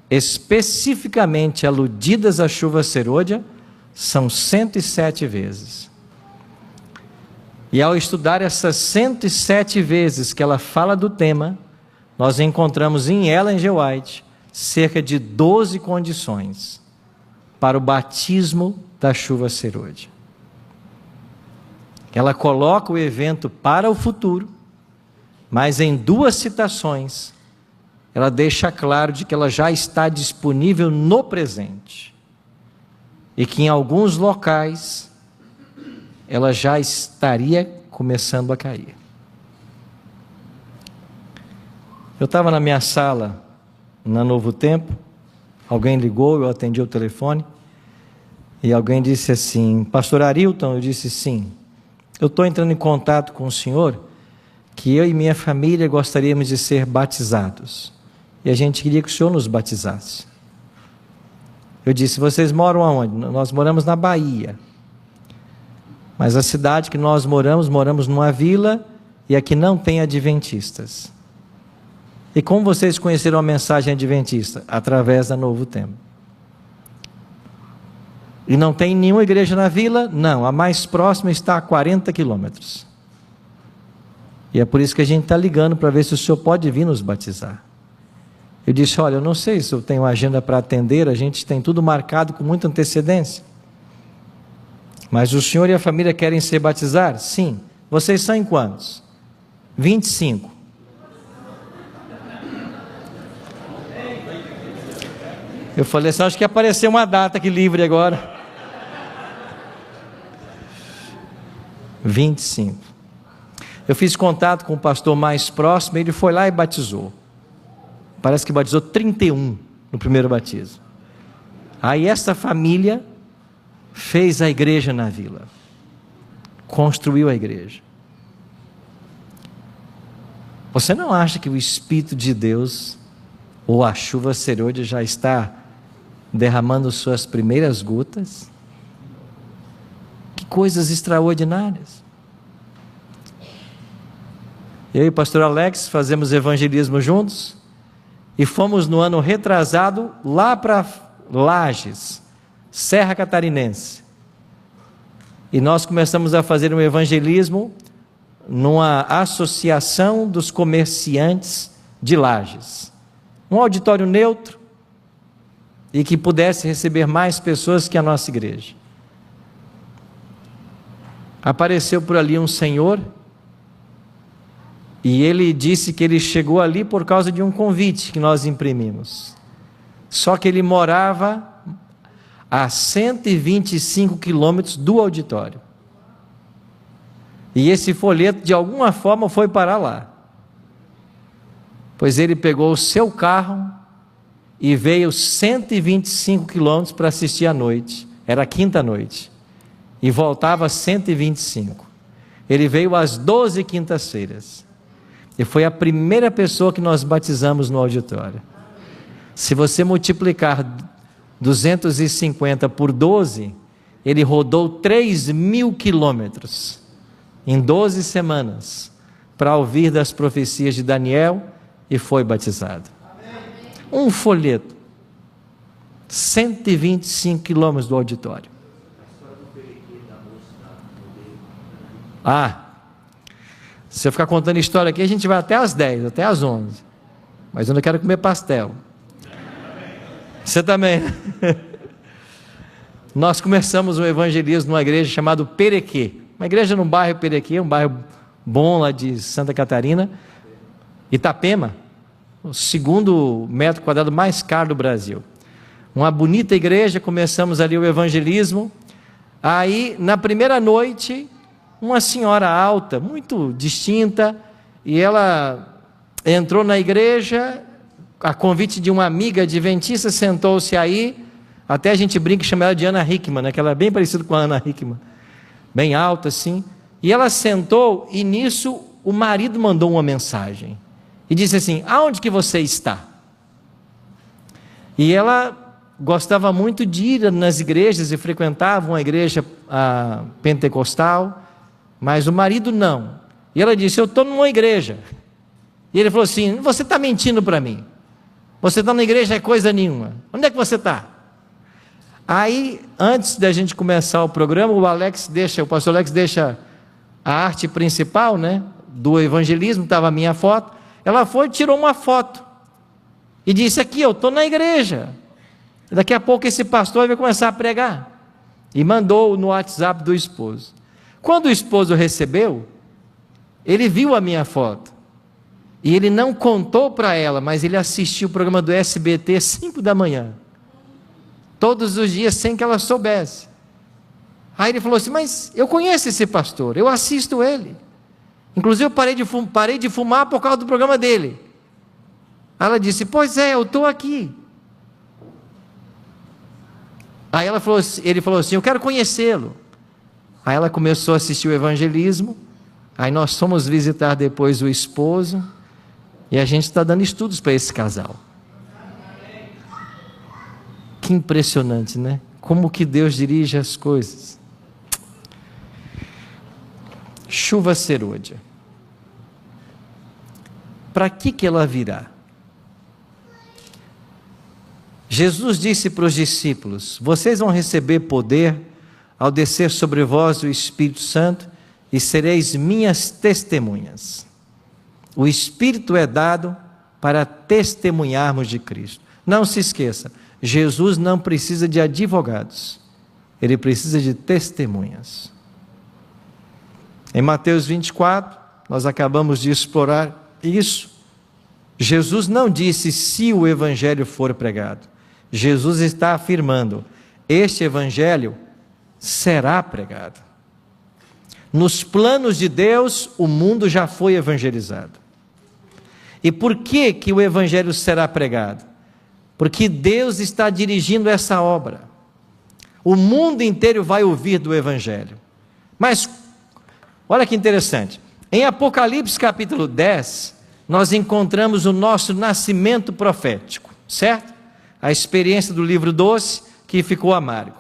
B: especificamente aludidas à chuva serôdia são 107 vezes. E ao estudar essas 107 vezes que ela fala do tema, nós encontramos em Ellen G. White cerca de 12 condições para o batismo da chuva serôdia. Ela coloca o evento para o futuro, mas em 2 citações, ela deixa claro de que ela já está disponível no presente. E que em alguns locais, ela já estaria começando a cair. Eu estava na minha sala, na Novo Tempo, alguém ligou, eu atendi o telefone, e alguém disse assim, pastor Arilton, eu disse sim, eu estou entrando em contato com o senhor, que eu e minha família gostaríamos de ser batizados, e a gente queria que o senhor nos batizasse. Eu disse, vocês moram aonde? Nós moramos na Bahia, mas a cidade que nós moramos numa vila, e aqui não tem adventistas. E como vocês conheceram a mensagem adventista? Através da Novo Tempo. E não tem nenhuma igreja na vila? Não, a mais próxima está a 40 quilômetros. E é por isso que a gente está ligando para ver se o senhor pode vir nos batizar. Eu disse, olha, eu não sei se eu tenho agenda para atender, a gente tem tudo marcado com muita antecedência. Mas o senhor e a família querem ser batizados? Sim. Vocês são em quantos? 25. Eu falei assim, acho que apareceu uma data aqui livre agora. 25. Eu fiz contato com o pastor mais próximo, ele foi lá e batizou. Parece que batizou 31 no primeiro batismo. Aí essa família fez a igreja na vila. Construiu a igreja. Você não acha que o Espírito de Deus, ou a chuva serôdia, já está derramando suas primeiras gotas? Que coisas extraordinárias. Eu e o pastor Alex fazemos evangelismo juntos, e fomos no ano retrasado lá para Lages, Serra Catarinense. E nós começamos a fazer um evangelismo numa associação dos comerciantes de Lages. Um auditório neutro e que pudesse receber mais pessoas que a nossa igreja. Apareceu por ali um senhor e ele disse que ele chegou ali por causa de um convite que nós imprimimos. Só que ele morava a 125 quilômetros do auditório. E esse folheto, de alguma forma, foi parar lá. Pois ele pegou o seu carro e veio 125 quilômetros para assistir à noite. Era a quinta noite. E voltava 125. Ele veio às 12 quintas-feiras. E foi a primeira pessoa que nós batizamos no auditório. Se você multiplicar 250 por 12, ele rodou 3.000 quilômetros em 12 semanas para ouvir das profecias de Daniel e foi batizado. Um folheto, 125 quilômetros do auditório. Se eu ficar contando história aqui, a gente vai até às 10, até às 11. Mas eu não quero comer pastel. Você também. Nós começamos um evangelismo numa igreja chamada Perequê. Uma igreja no bairro Perequê, um bairro bom lá de Santa Catarina. Itapema, o segundo metro quadrado mais caro do Brasil. Uma bonita igreja, começamos ali o evangelismo. Aí, na primeira noite, uma senhora alta, muito distinta, e ela entrou na igreja, a convite de uma amiga adventista, sentou-se aí, até a gente brinca e chama ela de Ana Hickman, né, que ela é bem parecida com a Ana Hickman, bem alta assim, e ela sentou, e nisso o marido mandou uma mensagem, e disse assim: aonde que você está? E ela gostava muito de ir nas igrejas, e frequentava uma igreja pentecostal, mas o marido não. E ela disse: eu estou numa igreja. E ele falou assim: você está mentindo para mim, você está na igreja é coisa nenhuma, onde é que você está? Aí, antes da gente começar o programa, o pastor Alex deixa a arte principal, né, do evangelismo, estava a minha foto. Ela foi e tirou uma foto e disse: aqui, eu estou na igreja, daqui a pouco esse pastor vai começar a pregar. E mandou no WhatsApp do esposo. Quando o esposo recebeu, ele viu a minha foto, e ele não contou para ela, mas ele assistiu o programa do SBT 5 da manhã, todos os dias, sem que ela soubesse. Aí ele falou assim: mas eu conheço esse pastor, eu assisto ele, inclusive eu parei de fumar por causa do programa dele. Aí ela disse: pois é, eu estou aqui. Aí ele falou assim: eu quero conhecê-lo. Aí ela começou a assistir o evangelismo. Aí nós fomos visitar depois o esposo, e a gente está dando estudos para esse casal. Que impressionante, né? Como que Deus dirige as coisas. Chuva serôdia. Para que ela virá? Jesus disse para os discípulos: vocês vão receber poder ao descer sobre vós o Espírito Santo, e sereis minhas testemunhas. O Espírito é dado para testemunharmos de Cristo. Não se esqueça, Jesus não precisa de advogados, ele precisa de testemunhas. Em Mateus 24, nós acabamos de explorar isso. Jesus não disse se o evangelho for pregado. Jesus está afirmando: este evangelho será pregado. Nos planos de Deus, o mundo já foi evangelizado. E por que que o evangelho será pregado? Porque Deus está dirigindo essa obra. O mundo inteiro vai ouvir do evangelho. Mas, olha que interessante, em Apocalipse capítulo 10, nós encontramos o nosso nascimento profético, certo? A experiência do livro doce que ficou amargo.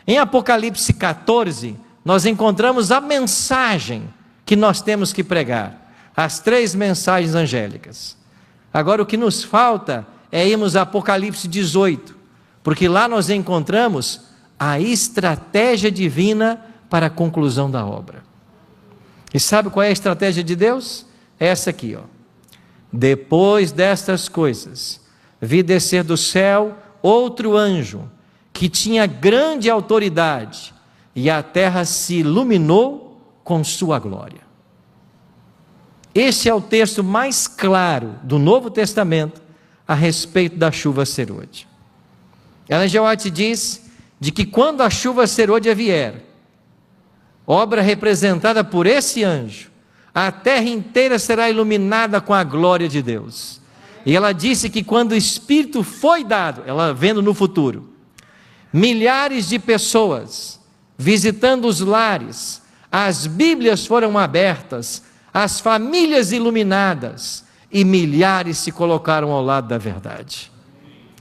B: Em Apocalipse 14, nós encontramos a mensagem que nós temos que pregar, as 3 mensagens angélicas. Agora o que nos falta é irmos a Apocalipse 18, porque lá nós encontramos a estratégia divina para a conclusão da obra. E sabe qual é a estratégia de Deus? É essa aqui, ó. Depois destas coisas, vi descer do céu outro anjo, que tinha grande autoridade, e a terra se iluminou com sua glória. Esse é o texto mais claro do Novo Testamento a respeito da chuva serôdia. Ellen G. White diz de que quando a chuva serôdia vier, obra representada por esse anjo, a terra inteira será iluminada com a glória de Deus. E ela disse que quando o Espírito foi dado, ela vendo no futuro, milhares de pessoas visitando os lares, as Bíblias foram abertas, as famílias iluminadas, e milhares se colocaram ao lado da verdade.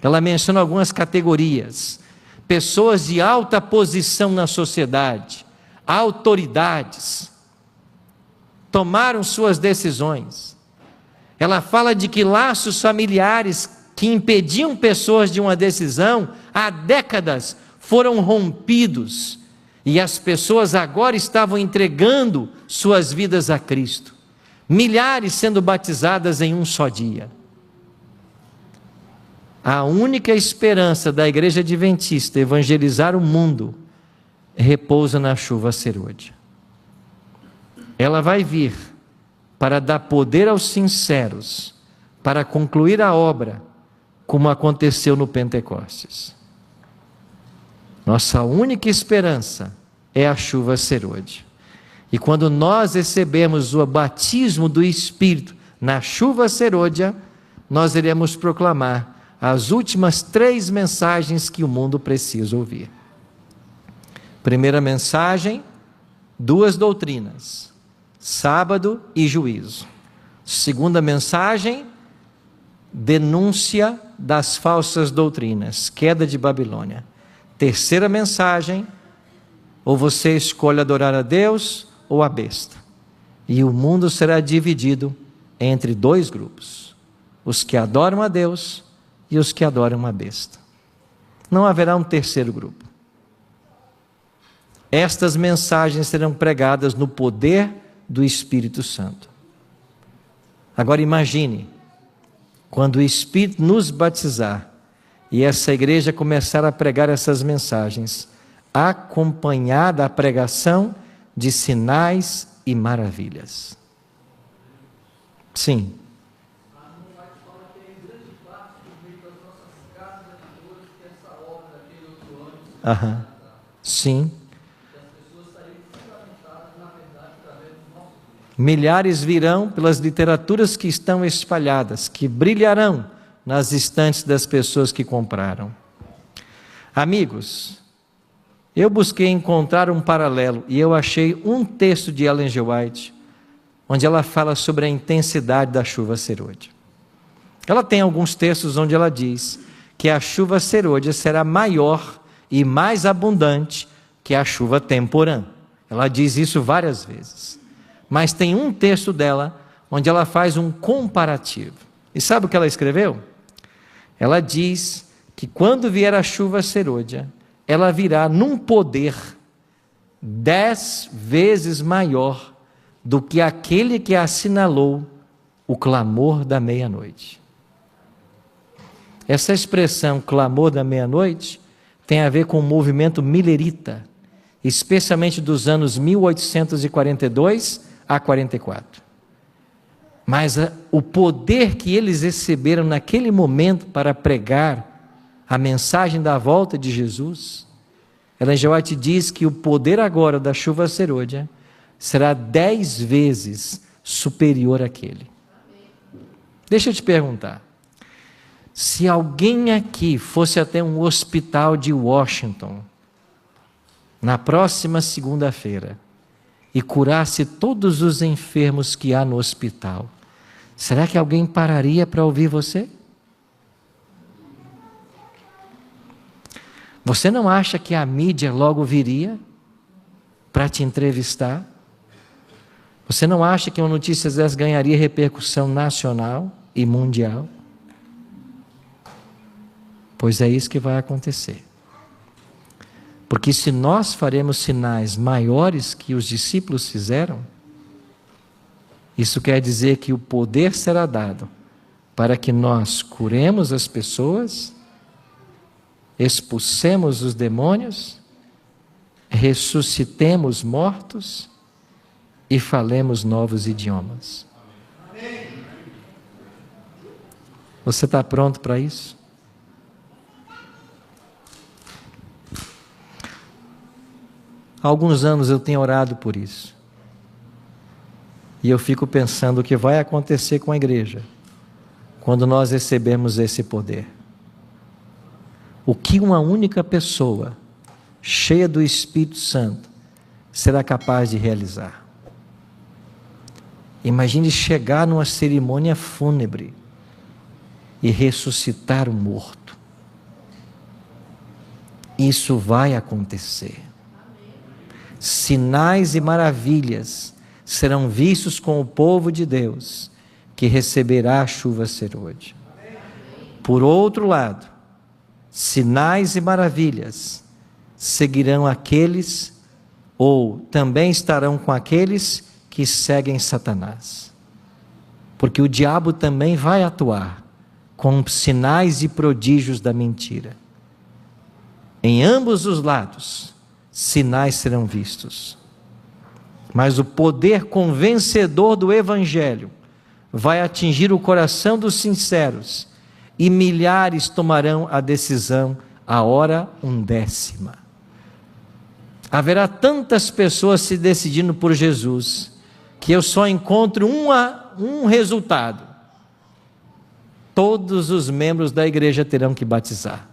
B: Ela menciona algumas categorias: pessoas de alta posição na sociedade, autoridades, tomaram suas decisões. Ela fala de que laços familiares que impediam pessoas de uma decisão há décadas foram rompidos, e as pessoas agora estavam entregando suas vidas a Cristo. Milhares sendo batizadas em um só dia. A única esperança da Igreja Adventista evangelizar o mundo repousa na chuva serôdia. Ela vai vir para dar poder aos sinceros, para concluir a obra, como aconteceu no Pentecostes. Nossa única esperança é a chuva serôdia. E quando nós recebemos o batismo do Espírito na chuva serôdia, nós iremos proclamar as últimas 3 mensagens que o mundo precisa ouvir. Primeira mensagem, 2 doutrinas: sábado e juízo. Segunda mensagem, denúncia das falsas doutrinas, queda de Babilônia. Terceira mensagem, ou você escolhe adorar a Deus ou a besta. E o mundo será dividido entre 2 grupos: os que adoram a Deus e os que adoram a besta. Não haverá um terceiro grupo. Estas mensagens serão pregadas no poder do Espírito Santo. Agora imagine, quando o Espírito nos batizar e essa igreja começar a pregar essas mensagens, acompanhada a pregação de sinais e maravilhas. Sim. Sim. Milhares virão pelas literaturas que estão espalhadas, que brilharão nas estantes das pessoas que compraram. Amigos, eu busquei encontrar um paralelo e eu achei um texto de Ellen G. White, onde ela fala sobre a intensidade da chuva serôdia. Ela tem alguns textos onde ela diz que a chuva serôdia será maior e mais abundante que a chuva temporã. Ela diz isso várias vezes. Mas tem um texto dela onde ela faz um comparativo. E sabe o que ela escreveu? Ela diz que quando vier a chuva serôdia, ela virá num poder 10 vezes maior do que aquele que assinalou o clamor da meia-noite. Essa expressão, clamor da meia-noite, tem a ver com o movimento millerita, especialmente dos anos 1842 a 44. Mas o poder que eles receberam naquele momento para pregar a mensagem da volta de Jesus, Ellen G. White diz que o poder agora da chuva serôdia será 10 vezes superior àquele. Deixa eu te perguntar, se alguém aqui fosse até um hospital de Washington, na próxima segunda-feira, e curasse todos os enfermos que há no hospital, será que alguém pararia para ouvir você? Você não acha que a mídia logo viria para te entrevistar? Você não acha que uma notícia dessas ganharia repercussão nacional e mundial? Pois é isso que vai acontecer. Porque se nós faremos sinais maiores que os discípulos fizeram, isso quer dizer que o poder será dado para que nós curemos as pessoas, expulsemos os demônios, ressuscitemos mortos e falemos novos idiomas. Você está pronto para isso? Há alguns anos eu tenho orado por isso. E eu fico pensando o que vai acontecer com a igreja quando nós recebemos esse poder. O que uma única pessoa, cheia do Espírito Santo, será capaz de realizar? Imagine chegar numa cerimônia fúnebre e ressuscitar o morto. Isso vai acontecer. Sinais e maravilhas serão vistos com o povo de Deus, que receberá a chuva serôdia. Por outro lado, sinais e maravilhas seguirão aqueles, ou também estarão com aqueles que seguem Satanás. Porque o diabo também vai atuar com sinais e prodígios da mentira. Em ambos os lados, sinais serão vistos. Mas o poder convencedor do Evangelho vai atingir o coração dos sinceros, e milhares tomarão a decisão a hora undécima. Haverá tantas pessoas se decidindo por Jesus, que eu só encontro um resultado: todos os membros da igreja terão que batizar.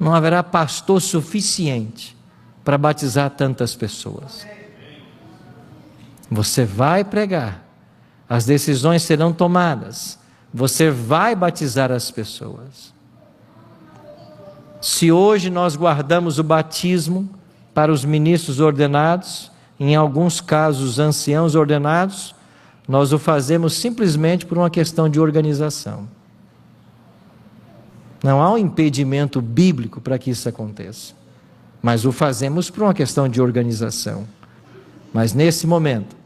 B: Não haverá pastor suficiente para batizar tantas pessoas. Você vai pregar, as decisões serão tomadas, você vai batizar as pessoas. Se hoje nós guardamos o batismo para os ministros ordenados, em alguns casos os anciãos ordenados, nós o fazemos simplesmente por uma questão de organização. Não há um impedimento bíblico para que isso aconteça, mas o fazemos por uma questão de organização. Mas nesse momento,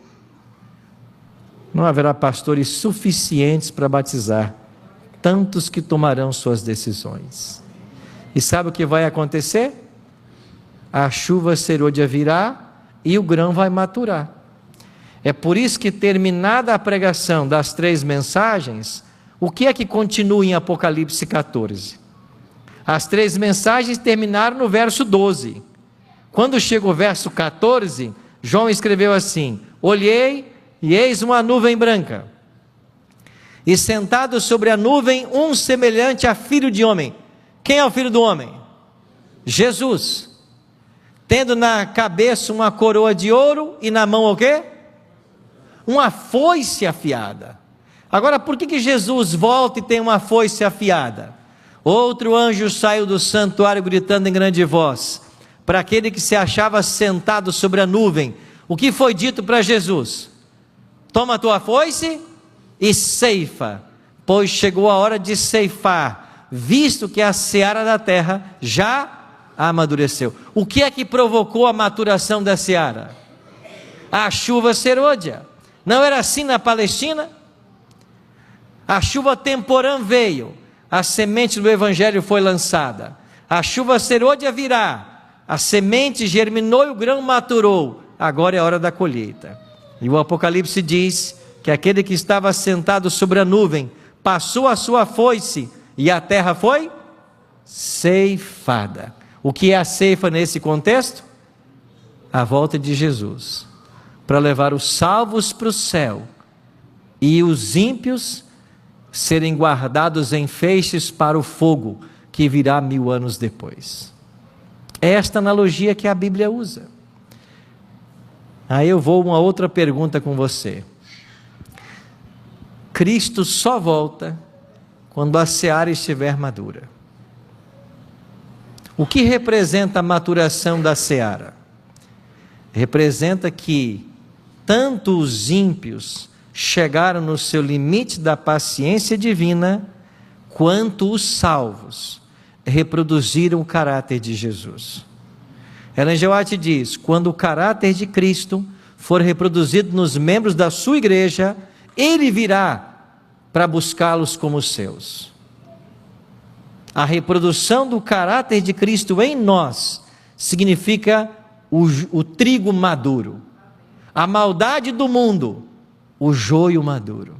B: não haverá pastores suficientes para batizar tantos que tomarão suas decisões. E sabe o que vai acontecer? A chuva serôdia virá e o grão vai maturar. É por isso que, terminada a pregação das 3 mensagens, o que é que continua em Apocalipse 14? As 3 mensagens terminaram no verso 12. Quando chega o verso 14, João escreveu assim: olhei e eis uma nuvem branca, e sentado sobre a nuvem um semelhante a filho de homem. Quem é o filho do homem? Jesus. Tendo na cabeça uma coroa de ouro e na mão o quê? Uma foice afiada. Agora, por que Jesus volta e tem uma foice afiada? Outro anjo saiu do santuário gritando em grande voz, para aquele que se achava sentado sobre a nuvem. O que foi dito para Jesus? Toma a tua foice e ceifa, pois chegou a hora de ceifar, visto que a seara da terra já amadureceu. O que é que provocou a maturação da seara? A chuva serôdia. Não era assim na Palestina? A chuva temporã veio, a semente do evangelho foi lançada. A chuva serôdia virá, a semente germinou e o grão maturou. Agora é a hora da colheita. E o Apocalipse diz que aquele que estava sentado sobre a nuvem passou a sua foice e a terra foi ceifada. O que é a ceifa nesse contexto? A volta de Jesus, para levar os salvos para o céu e os ímpios serem guardados em feixes para o fogo, que virá 1000 anos depois. É esta analogia que a Bíblia usa. Aí eu vou uma outra pergunta com você. Cristo só volta quando a seara estiver madura. O que representa a maturação da seara? Representa que tanto os ímpios chegaram no seu limite da paciência divina, quanto os salvos reproduziram o caráter de Jesus. Ellen G. White diz: quando o caráter de Cristo for reproduzido nos membros da sua igreja, ele virá para buscá-los como seus. A reprodução do caráter de Cristo em nós significa o trigo maduro, a maldade do mundo, o joio maduro.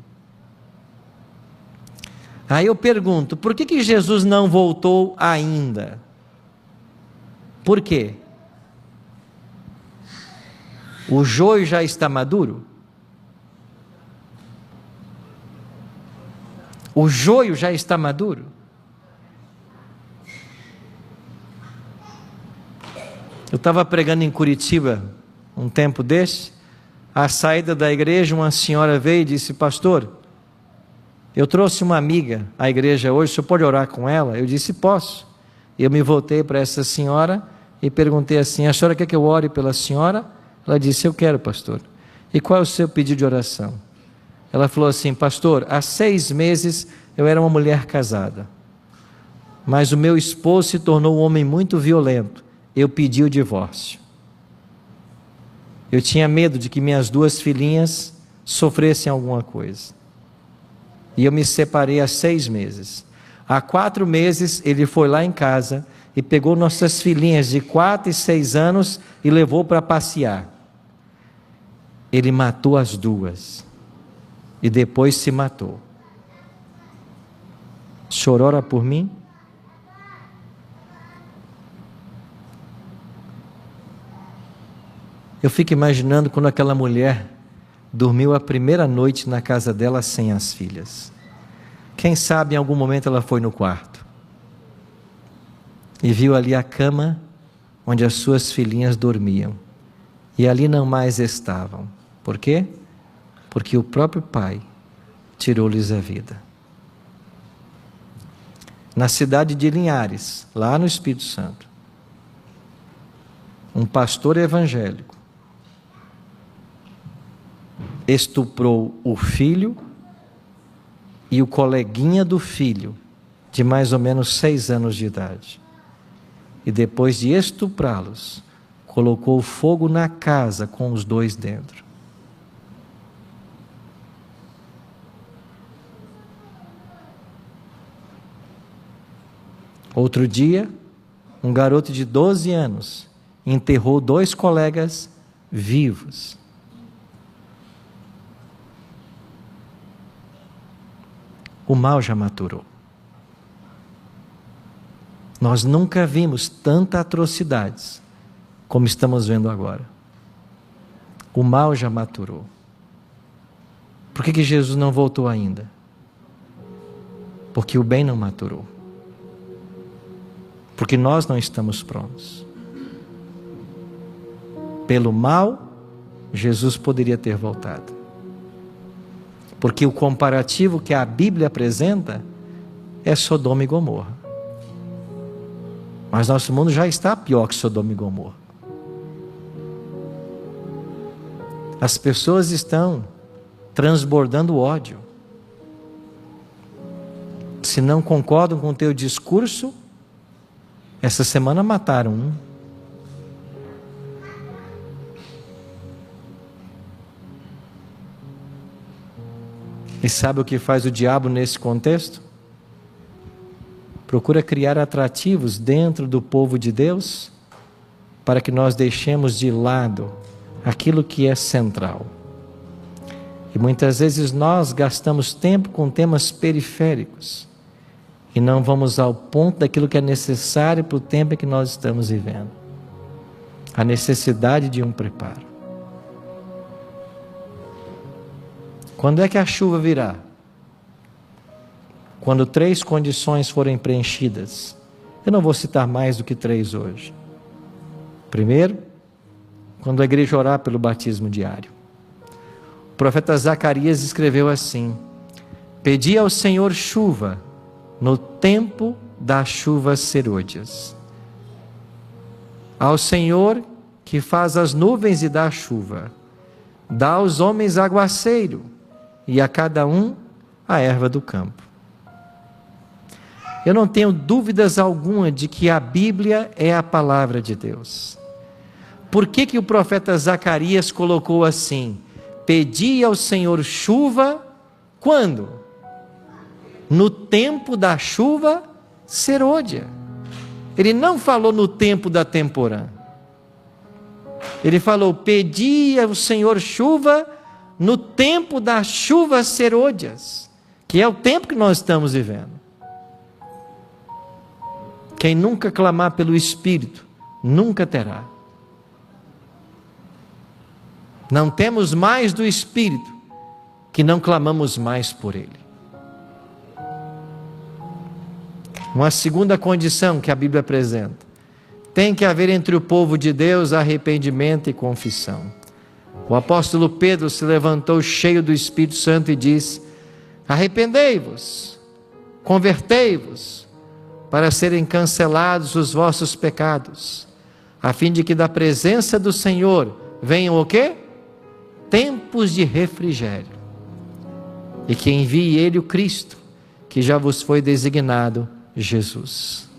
B: Aí eu pergunto, por que Jesus não voltou ainda? Por quê? O joio já está maduro? O joio já está maduro? Eu estava pregando em Curitiba um tempo desse. À saída da igreja, uma senhora veio e disse: pastor, eu trouxe uma amiga à igreja hoje, o senhor pode orar com ela? Eu disse: posso. Eu me voltei para essa senhora e perguntei assim: a senhora quer que eu ore pela senhora? Ela disse: eu quero, pastor. E qual é o seu pedido de oração? Ela falou assim: pastor, há 6 meses eu era uma mulher casada, mas o meu esposo se tornou um homem muito violento. Eu pedi o divórcio. Eu tinha medo de que minhas 2 filhinhas sofressem alguma coisa. E eu me separei há 6 meses. Há 4 meses ele foi lá em casa e pegou nossas filhinhas de 4 e 6 anos e levou para passear. Ele matou as 2 e depois se matou. O senhor ora por mim? Eu fico imaginando quando aquela mulher dormiu a primeira noite na casa dela sem as filhas. Quem sabe em algum momento ela foi no quarto e viu ali a cama onde as suas filhinhas dormiam. E ali não mais estavam. Por quê? Porque o próprio pai tirou-lhes a vida. Na cidade de Linhares, lá no Espírito Santo, um pastor evangélico estuprou o filho e o coleguinha do filho, de mais ou menos 6 anos de idade. E depois de estuprá-los, colocou fogo na casa com os 2 dentro. Outro dia, um garoto de 12 anos enterrou 2 colegas vivos. O mal já maturou. Nós nunca vimos tantas atrocidades como estamos vendo agora. O mal já maturou. Por que Jesus não voltou ainda? Porque o bem não maturou. Porque nós não estamos prontos. Pelo mal, Jesus poderia ter voltado. Porque o comparativo que a Bíblia apresenta é Sodoma e Gomorra. Mas nosso mundo já está pior que Sodoma e Gomorra. As pessoas estão transbordando ódio. Se não concordam com o teu discurso, essa semana mataram um. E sabe o que faz o diabo nesse contexto? Procura criar atrativos dentro do povo de Deus para que nós deixemos de lado aquilo que é central. E muitas vezes nós gastamos tempo com temas periféricos e não vamos ao ponto daquilo que é necessário para o tempo em que nós estamos vivendo. A necessidade de um preparo. Quando é que a chuva virá? Quando 3 condições forem preenchidas. Eu não vou citar mais do que 3 hoje. Primeiro, quando a igreja orar pelo batismo diário. O profeta Zacarias escreveu assim: pedi ao Senhor chuva no tempo das chuvas serôdias. Ao Senhor que faz as nuvens e dá chuva, dá aos homens aguaceiro, e a cada um a erva do campo. Eu não tenho dúvidas alguma de que a Bíblia é a palavra de Deus. Por que o profeta Zacarias colocou assim? Pedi ao Senhor chuva, quando? No tempo da chuva serôdia. Ele não falou no tempo da temporã. Ele falou, pedi ao Senhor chuva no tempo das chuvas serôdias, que é o tempo que nós estamos vivendo. Quem nunca clamar pelo Espírito, nunca terá. Não temos mais do Espírito, que não clamamos mais por Ele. Uma segunda condição que a Bíblia apresenta: tem que haver entre o povo de Deus arrependimento e confissão. O apóstolo Pedro se levantou cheio do Espírito Santo e disse: arrependei-vos, convertei-vos, para serem cancelados os vossos pecados, a fim de que da presença do Senhor venham o quê? Tempos de refrigério, e que envie Ele o Cristo, que já vos foi designado, Jesus.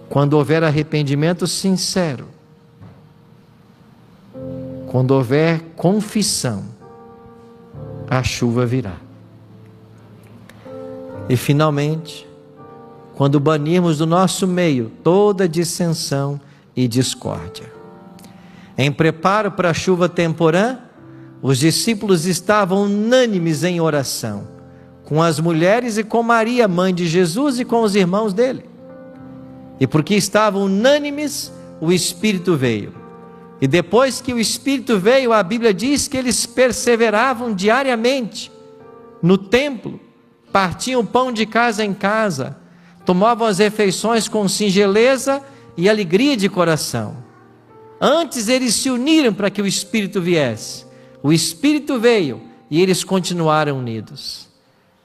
B: Quando houver arrependimento sincero, quando houver confissão, a chuva virá. E finalmente, quando banirmos do nosso meio toda dissensão e discórdia. Em preparo para a chuva temporã, os discípulos estavam unânimes em oração, com as mulheres e com Maria, mãe de Jesus, e com os irmãos dele. E porque estavam unânimes, o Espírito veio. E depois que o Espírito veio, a Bíblia diz que eles perseveravam diariamente no templo, partiam pão de casa em casa, tomavam as refeições com singeleza e alegria de coração. Antes eles se uniram para que o Espírito viesse. O Espírito veio e eles continuaram unidos.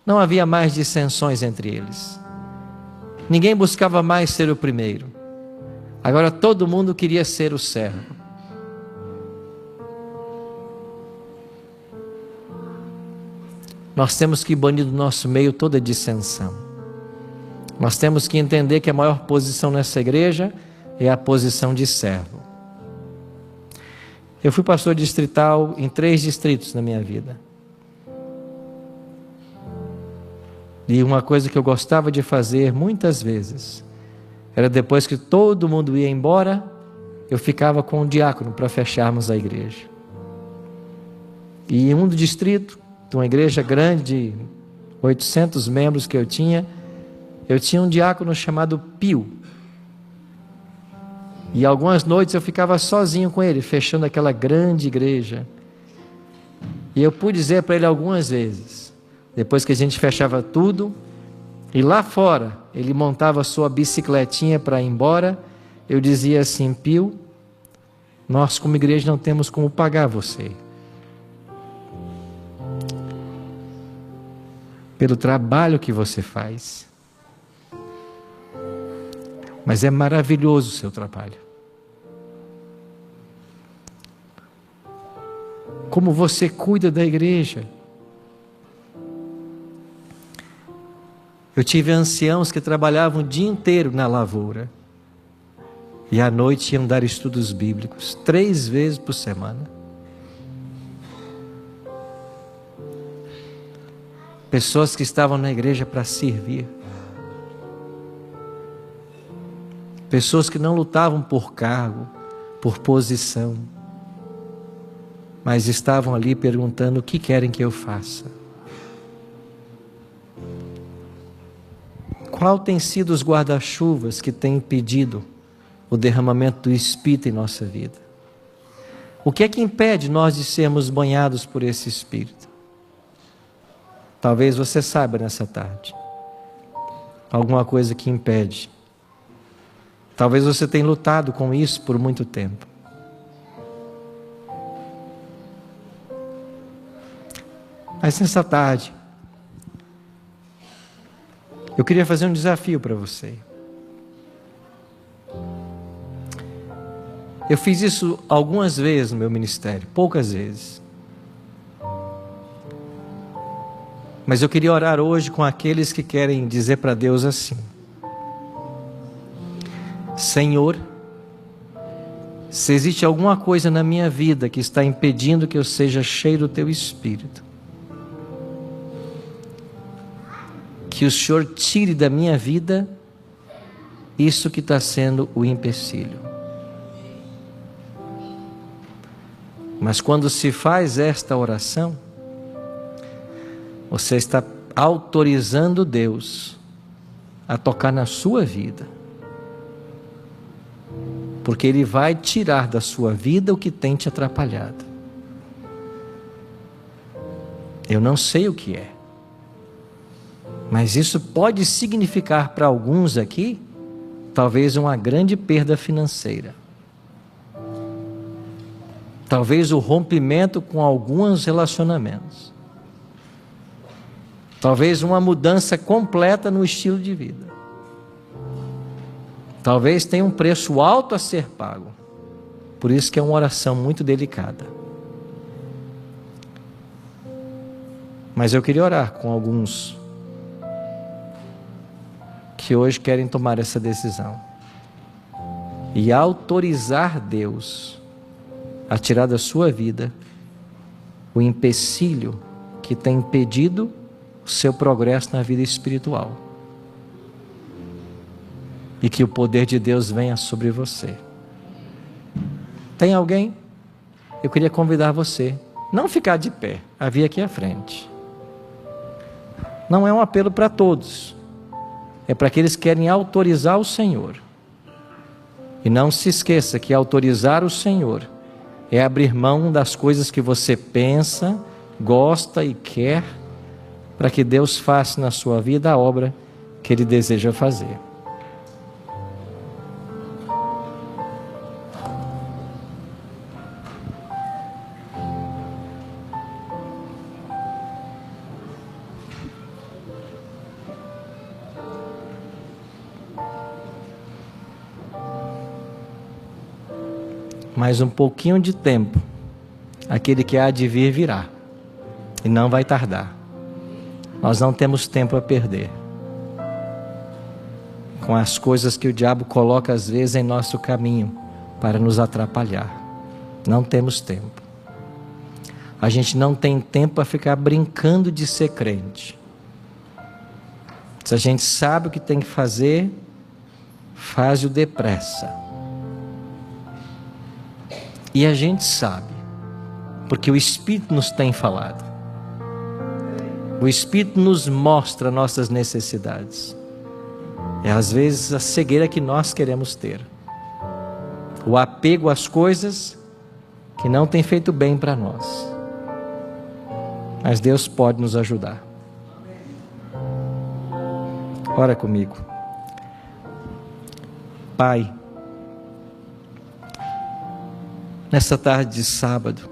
B: Não havia mais dissensões entre eles. Ninguém buscava mais ser o primeiro. Agora todo mundo queria ser o servo. Nós temos que banir do nosso meio toda dissensão. Nós temos que entender que a maior posição nessa igreja é a posição de servo. Eu fui pastor distrital em 3 distritos na minha vida. E uma coisa que eu gostava de fazer muitas vezes era, depois que todo mundo ia embora, eu ficava com o diácono para fecharmos a igreja. E em um distrito, de uma igreja grande, de 800 membros que eu tinha um diácono chamado Pio. E algumas noites eu ficava sozinho com ele, fechando aquela grande igreja. E eu pude dizer para ele algumas vezes, depois que a gente fechava tudo, e lá fora ele montava a sua bicicletinha para ir embora, eu dizia assim: Pio, nós como igreja não temos como pagar você pelo trabalho que você faz, mas é maravilhoso o seu trabalho. Como você cuida da igreja. Eu tive anciãos que trabalhavam o dia inteiro na lavoura e à noite iam dar estudos bíblicos 3 vezes por semana. Pessoas que estavam na igreja para servir. Pessoas que não lutavam por cargo, por posição, mas estavam ali perguntando: o que querem que eu faça? Qual tem sido os guarda-chuvas que têm impedido o derramamento do Espírito em nossa vida? O que é que impede nós de sermos banhados por esse Espírito? Talvez você saiba nessa tarde. Alguma coisa que impede. Talvez você tenha lutado com isso por muito tempo. Mas nessa tarde, eu queria fazer um desafio para você. Eu fiz isso algumas vezes no meu ministério, poucas vezes. Mas eu queria orar hoje com aqueles que querem dizer para Deus assim: Senhor, se existe alguma coisa na minha vida que está impedindo que eu seja cheio do Teu Espírito, que o Senhor tire da minha vida isso que está sendo o empecilho. Mas quando se faz esta oração, você está autorizando Deus a tocar na sua vida, porque Ele vai tirar da sua vida o que tem te atrapalhado. Eu não sei o que é. Mas isso pode significar para alguns aqui, talvez uma grande perda financeira. Talvez o rompimento com alguns relacionamentos. Talvez uma mudança completa no estilo de vida. Talvez tenha um preço alto a ser pago. Por isso que é uma oração muito delicada. Mas eu queria orar com alguns que hoje querem tomar essa decisão e autorizar Deus a tirar da sua vida o empecilho que tem impedido o seu progresso na vida espiritual, e que o poder de Deus venha sobre você. Tem alguém? Eu queria convidar você, não ficar de pé, a vir aqui à frente. Não é um apelo para todos, é para aqueles que querem autorizar o Senhor. E não se esqueça que autorizar o Senhor é abrir mão das coisas que você pensa, gosta e quer, para que Deus faça na sua vida a obra que Ele deseja fazer. Mais um pouquinho de tempo, aquele que há de vir virá, e não vai tardar. Nós não temos tempo a perder com as coisas que o diabo coloca às vezes em nosso caminho para nos atrapalhar. Não temos tempo. A gente não tem tempo para ficar brincando de ser crente. Se a gente sabe o que tem que fazer, faz-o depressa. E a gente sabe, porque o Espírito nos tem falado. O Espírito nos mostra nossas necessidades. É às vezes a cegueira que nós queremos ter. O apego às coisas que não tem feito bem para nós. Mas Deus pode nos ajudar. Ora comigo. Pai, nesta tarde de sábado,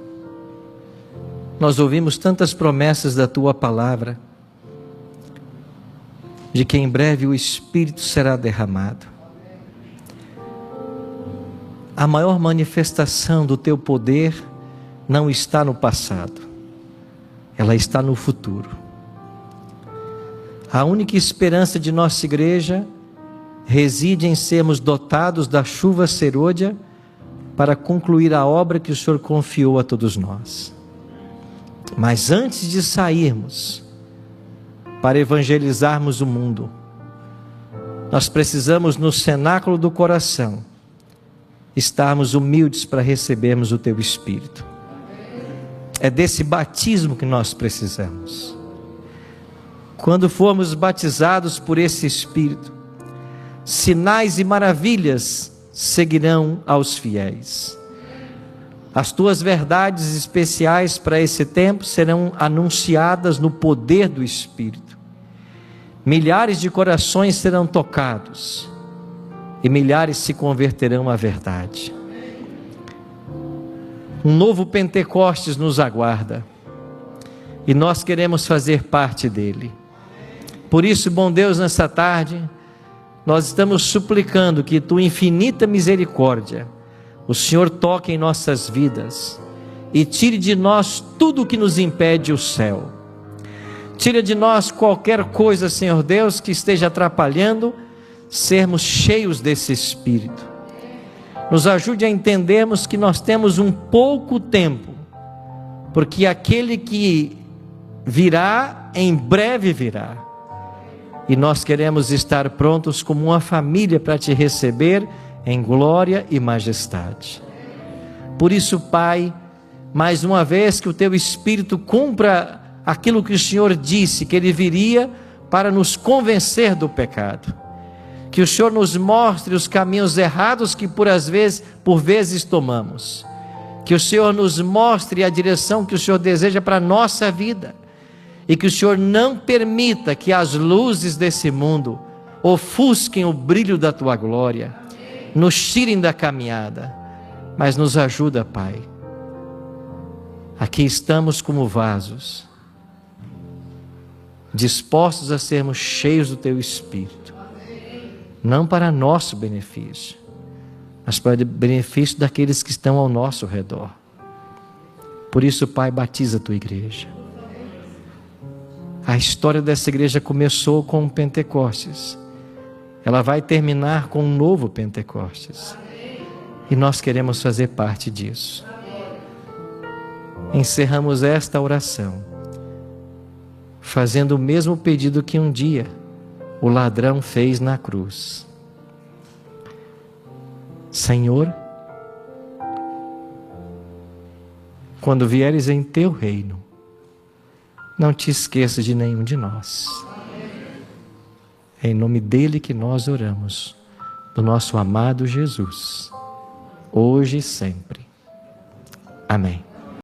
B: nós ouvimos tantas promessas da Tua palavra, de que em breve o Espírito será derramado. A maior manifestação do Teu poder não está no passado, ela está no futuro. A única esperança de nossa igreja reside em sermos dotados da chuva serôdia para concluir a obra que o Senhor confiou a todos nós. Mas antes de sairmos para evangelizarmos o mundo, nós precisamos, no cenáculo do coração, estarmos humildes para recebermos o Teu Espírito. É desse batismo que nós precisamos. Quando formos batizados por esse Espírito, sinais e maravilhas seguirão aos fiéis. As Tuas verdades especiais para esse tempo serão anunciadas no poder do Espírito. Milhares de corações serão tocados e milhares se converterão à verdade. Um novo Pentecostes nos aguarda e nós queremos fazer parte dele. Por isso, bom Deus, nessa tarde nós estamos suplicando que Tua infinita misericórdia, o Senhor toque em nossas vidas e tire de nós tudo o que nos impede o céu. Tire de nós qualquer coisa, Senhor Deus, que esteja atrapalhando sermos cheios desse Espírito. Nos ajude a entendermos que nós temos um pouco tempo, porque aquele que virá, em breve virá. E nós queremos estar prontos como uma família para Te receber em glória e majestade. Por isso, Pai, mais uma vez que o Teu Espírito cumpra aquilo que o Senhor disse, que Ele viria para nos convencer do pecado. Que o Senhor nos mostre os caminhos errados que por vezes tomamos. Que o Senhor nos mostre a direção que o Senhor deseja para a nossa vida. e que o Senhor não permita que as luzes desse mundo ofusquem o brilho da tua glória, nos tirem da caminhada, mas nos ajuda, Pai. Aqui estamos como vasos, dispostos a sermos cheios do teu Espírito, não para nosso benefício, mas para o benefício daqueles que estão ao nosso redor. Por isso, Pai, batiza a tua igreja. A história dessa igreja começou com o Pentecostes. Ela vai terminar com um novo Pentecostes. E nós queremos fazer parte disso. Encerramos esta oração fazendo o mesmo pedido que um dia o ladrão fez na cruz. Senhor, quando vieres em teu reino, não te esqueças de nenhum de nós. É em nome dele que nós oramos, do nosso amado Jesus, hoje e sempre. Amém.